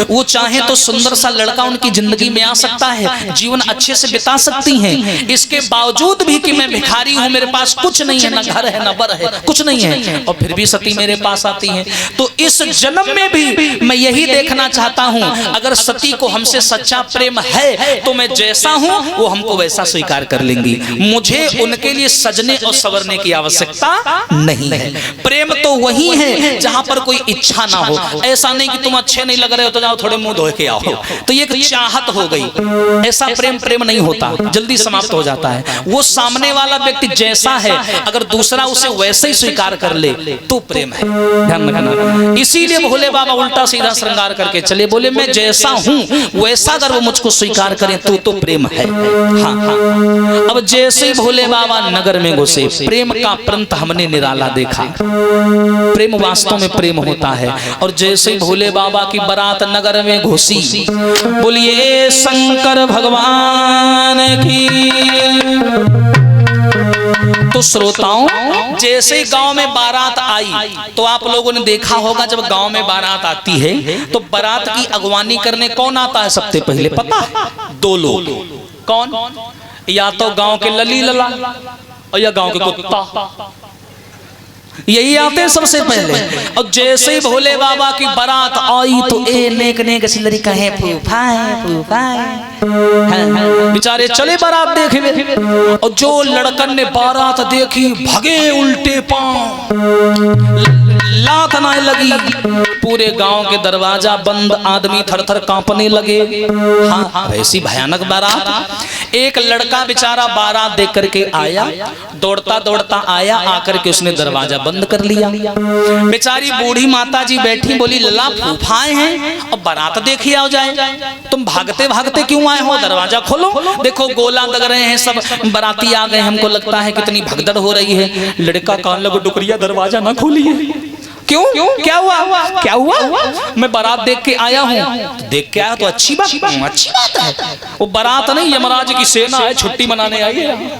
वो चाहे तो सुंदर सा लड़का उनकी जिंदगी में आ सकता है, जीवन अच्छे से बिता सकती हैं। इसके बावजूद भी कि मैं भिखारी हूँ, मेरे पास कुछ नहीं है, ना घर है ना बर है, कुछ नहीं है, और फिर भी सती मेरे पास आती है। तो इस जन्म में भी मैं यही देखना चाहता हूं, अगर सती को हमसे सच्चा प्रेम है तो मैं जैसा हूं वो हमको वैसा स्वीकार कर लेंगी। मुझे उनके लिए सजने और संवरने की आवश्यकता नहीं है। प्रेम तो वही है जहां पर कोई इच्छा ना हो। ऐसा नहीं कि तुम अच्छे नहीं लग रहे हो तो जाओ थोड़े मुंह धोए के आओ, तो ये एक चाहत हो गई। ऐसा प्रेम नहीं होता, जल्दी समाप्त हो जाता है। वो सामने वाला व्यक्ति जैसा है, अगर दूसरा उसे वैसे ही स्वीकार कर ले तो प्रेम है। ध्यान रखना। इसीलिए भोले बाबा उल्टा सीधा श्रृंगार करके चले, बोले मैं जैसा हूं वैसा अगर वो मुझको स्वीकार करें तो प्रेम है। हाँ, हाँ। अब जैसे ही भोले बाबा नगर में घुसे, प्रेम का प्रंत हमने निराला देखा। प्रेम वास्तव में प्रेम होता है। और जैसे ही भोले बाबा की बारात नगर में घुसी, बोलिए शंकर भगवान की। तो श्रोताओं, जैसे ही गांव में बारात आई, तो आप लोगों ने देखा होगा जब गांव में बारात आती है तो बारात की अगवानी करने कौन आता है सबसे पहले? पता? दो लोग। कौन? या तो गांव के लली लला और या गांव के कुत्ता, यही आते हैं सबसे पहले। और जैसे ही भोले बाबा की बारात आई तो ए नेक नेक सिलरी कहे बेचारे चले बारात देखने। और जो लड़कन ने बारात देखी भगे उल्टे पांव, लात ना लगी, पूरे गांव के दरवाजा बंद, आदमी थर थर कांपने लगे। हाँ, ऐसी भयानक बारात। एक लड़का बेचारा बारात देख करके आया, दौड़ता दौड़ता आया, आकर के उसने दरवाजा बंद कर लिया। बेचारी बूढ़ी माता जी बैठी, बोली लला फूफाए हैं और बारात देखी आओ जाए, तुम भागते भागते क्यों आए हो? दरवाजा खोलो, देखो गोला दग रहे हैं, सब बाराती आ गए, हमको लगता है कितनी भगदड़ हो रही है। लड़का कान लगो डुकरिया, दरवाजा ना खोलिए। क्यों? क्या हुआ? क्या हुआ? मैं बारात देख के आया हूँ। देख के आया तो अच्छी बात है। वो बारात नहीं, यमराज की सेना है, छुट्टी मनाने आई है।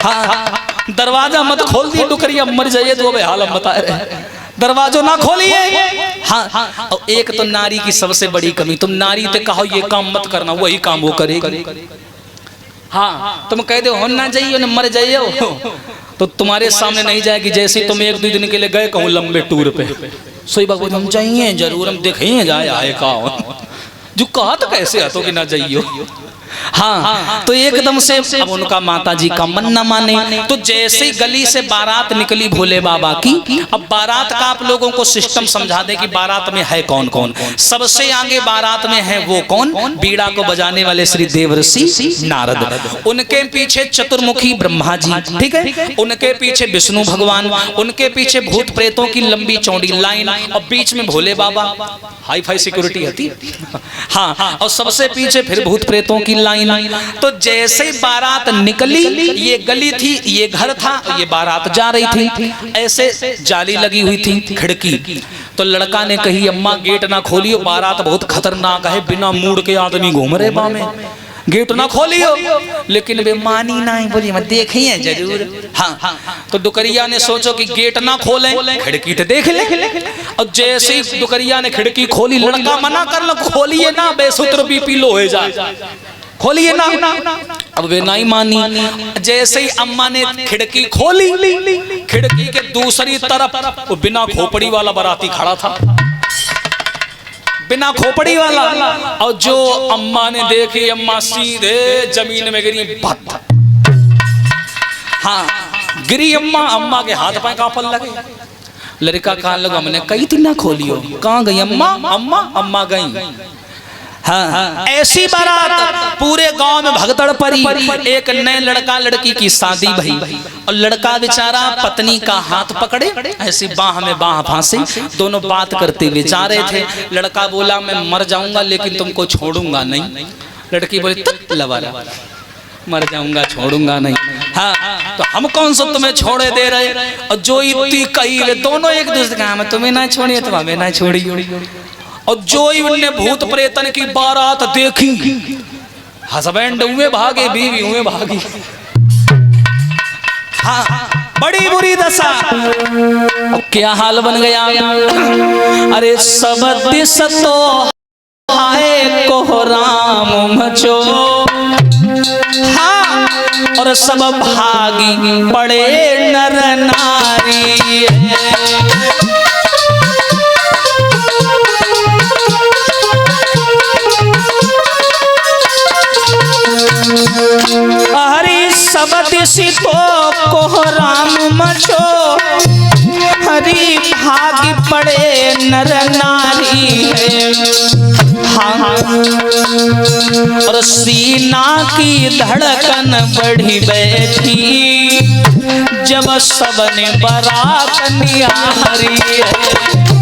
हाँ, दरवाजा मत खोल दिए डुकरिया, मर जाइए तो हाल हम बता रहे, दरवाजो ना खोलिए। हाँ, और एक तो नारी की सबसे बड़ी कमी, तुम नारी ते कहो ये काम मत करना, वही काम वो करेगी। हाँ, तुम कह दो ना जाइए न मर जाइए तो तुम्हारे सामने नहीं जाएगी। जैसे तुम एक दो दिन के लिए गए कहूँ लंबे टूर पे, सोई बाबू हम चाहिए जरूर, हम देखें जाए आए का जो कहा तो कैसे आतो कि ना जाइयो। हाँ, तो एकदम से अब उनका माता जी का मन न माने, तो जैसे ही गली से बारात निकली भोले बाबा की, अब बारात का आप लोगों को सिस्टम समझा दे कि बारात में है कौन कौन। सबसे आगे बारात में है वो कौन, बीड़ा को बजाने वाले श्री देवर्षि नारद, उनके पीछे चतुर्मुखी ब्रह्मा जी, ठीक है, उनके पीछे विष्णु भगवान, उनके पीछे भूत प्रेतों की लंबी चौड़ी लाइन, और बीच में भोले बाबा, हाई फाई सिक्योरिटी होती। हाँ, और सबसे पीछे फिर भूत प्रेतों की लाइन। तो जैसे बारात निकली, ये गली थी, ये घर था, ये बारात जा रही थी, ऐसे जाली लगी हुई थी खिड़की। तो लड़का ने कही अम्मा गेट ना खोलियो, बारात बहुत खतरनाक है, बिना मूड के आदमी घूम रहे बा में, गेट ना खोलियो। लेकिन वे मानी नहीं, बोली मैं देखिए जरूर। हाँ, तो दुकरिया ने सोचो कि गेट ना खोले, खिड़की तो देख ले। और जैसे ही दुकरिया ने खिड़की खोली, लड़का मना कर लो, खोलिए ना, बेसूत्र बीपी लो हो जाए, खोलिए ना। अब वे नहीं मानी। जैसे ही अम्मा ने खिड़की खोली, खिड़की के दूसरी तरफ वो बिना खोपड़ी वाला बाराती खड़ा था, बिना खोपड़ी वाला। और जो अम्मा ने देखी, अम्मा सीधे जमीन में गिरी, भत। हाँ, गिरी अम्मा, अम्मा के हाथ पांव कांपने लगे। लड़का कहा लगा, हमने कही थी ना खोलियो, कहाँ गई अम्मा? अम्मा गई। हाँ, ऐसी बारात पूरे गांव में भगदड़ पड़ी। एक नए लड़का लड़की की शादी भई, और लड़का बेचारा पत्नी का हाथ पकड़े, ऐसी बाह में बाह फांसे, दोनों बात करते हुए जा रहे थे। लड़का बोला मैं मर जाऊंगा लेकिन तुमको छोड़ूंगा नहीं। लड़की बोली तक लवाला, मर जाऊंगा छोड़ूंगा नहीं। हाँ, तो हम कौन सा तुम्हें छोड़े दे रहे। और जो इतनी कही, दोनों एक दूसरे का, मैं तुम्हें ना छोड़िए तो हमें ना छोड़ी। और जो ही उनने भूत प्रेतन की बारात देखी, हस्बैंड हुए भागे, बीवी हुए भागी। हाँ, बड़ी बुरी दशा। क्या हाल बन गया। अरे सब दिस तो हाय कोहराम मचो, हाँ, और सब भागी पड़े नर नारी। हरी सब दिशि तो कोहराम मचो, हरी भाग पड़े नर नारी है। हाँ, और सीना की धड़कन बढ़ी बैठी, जब सबने बारात निहारी है।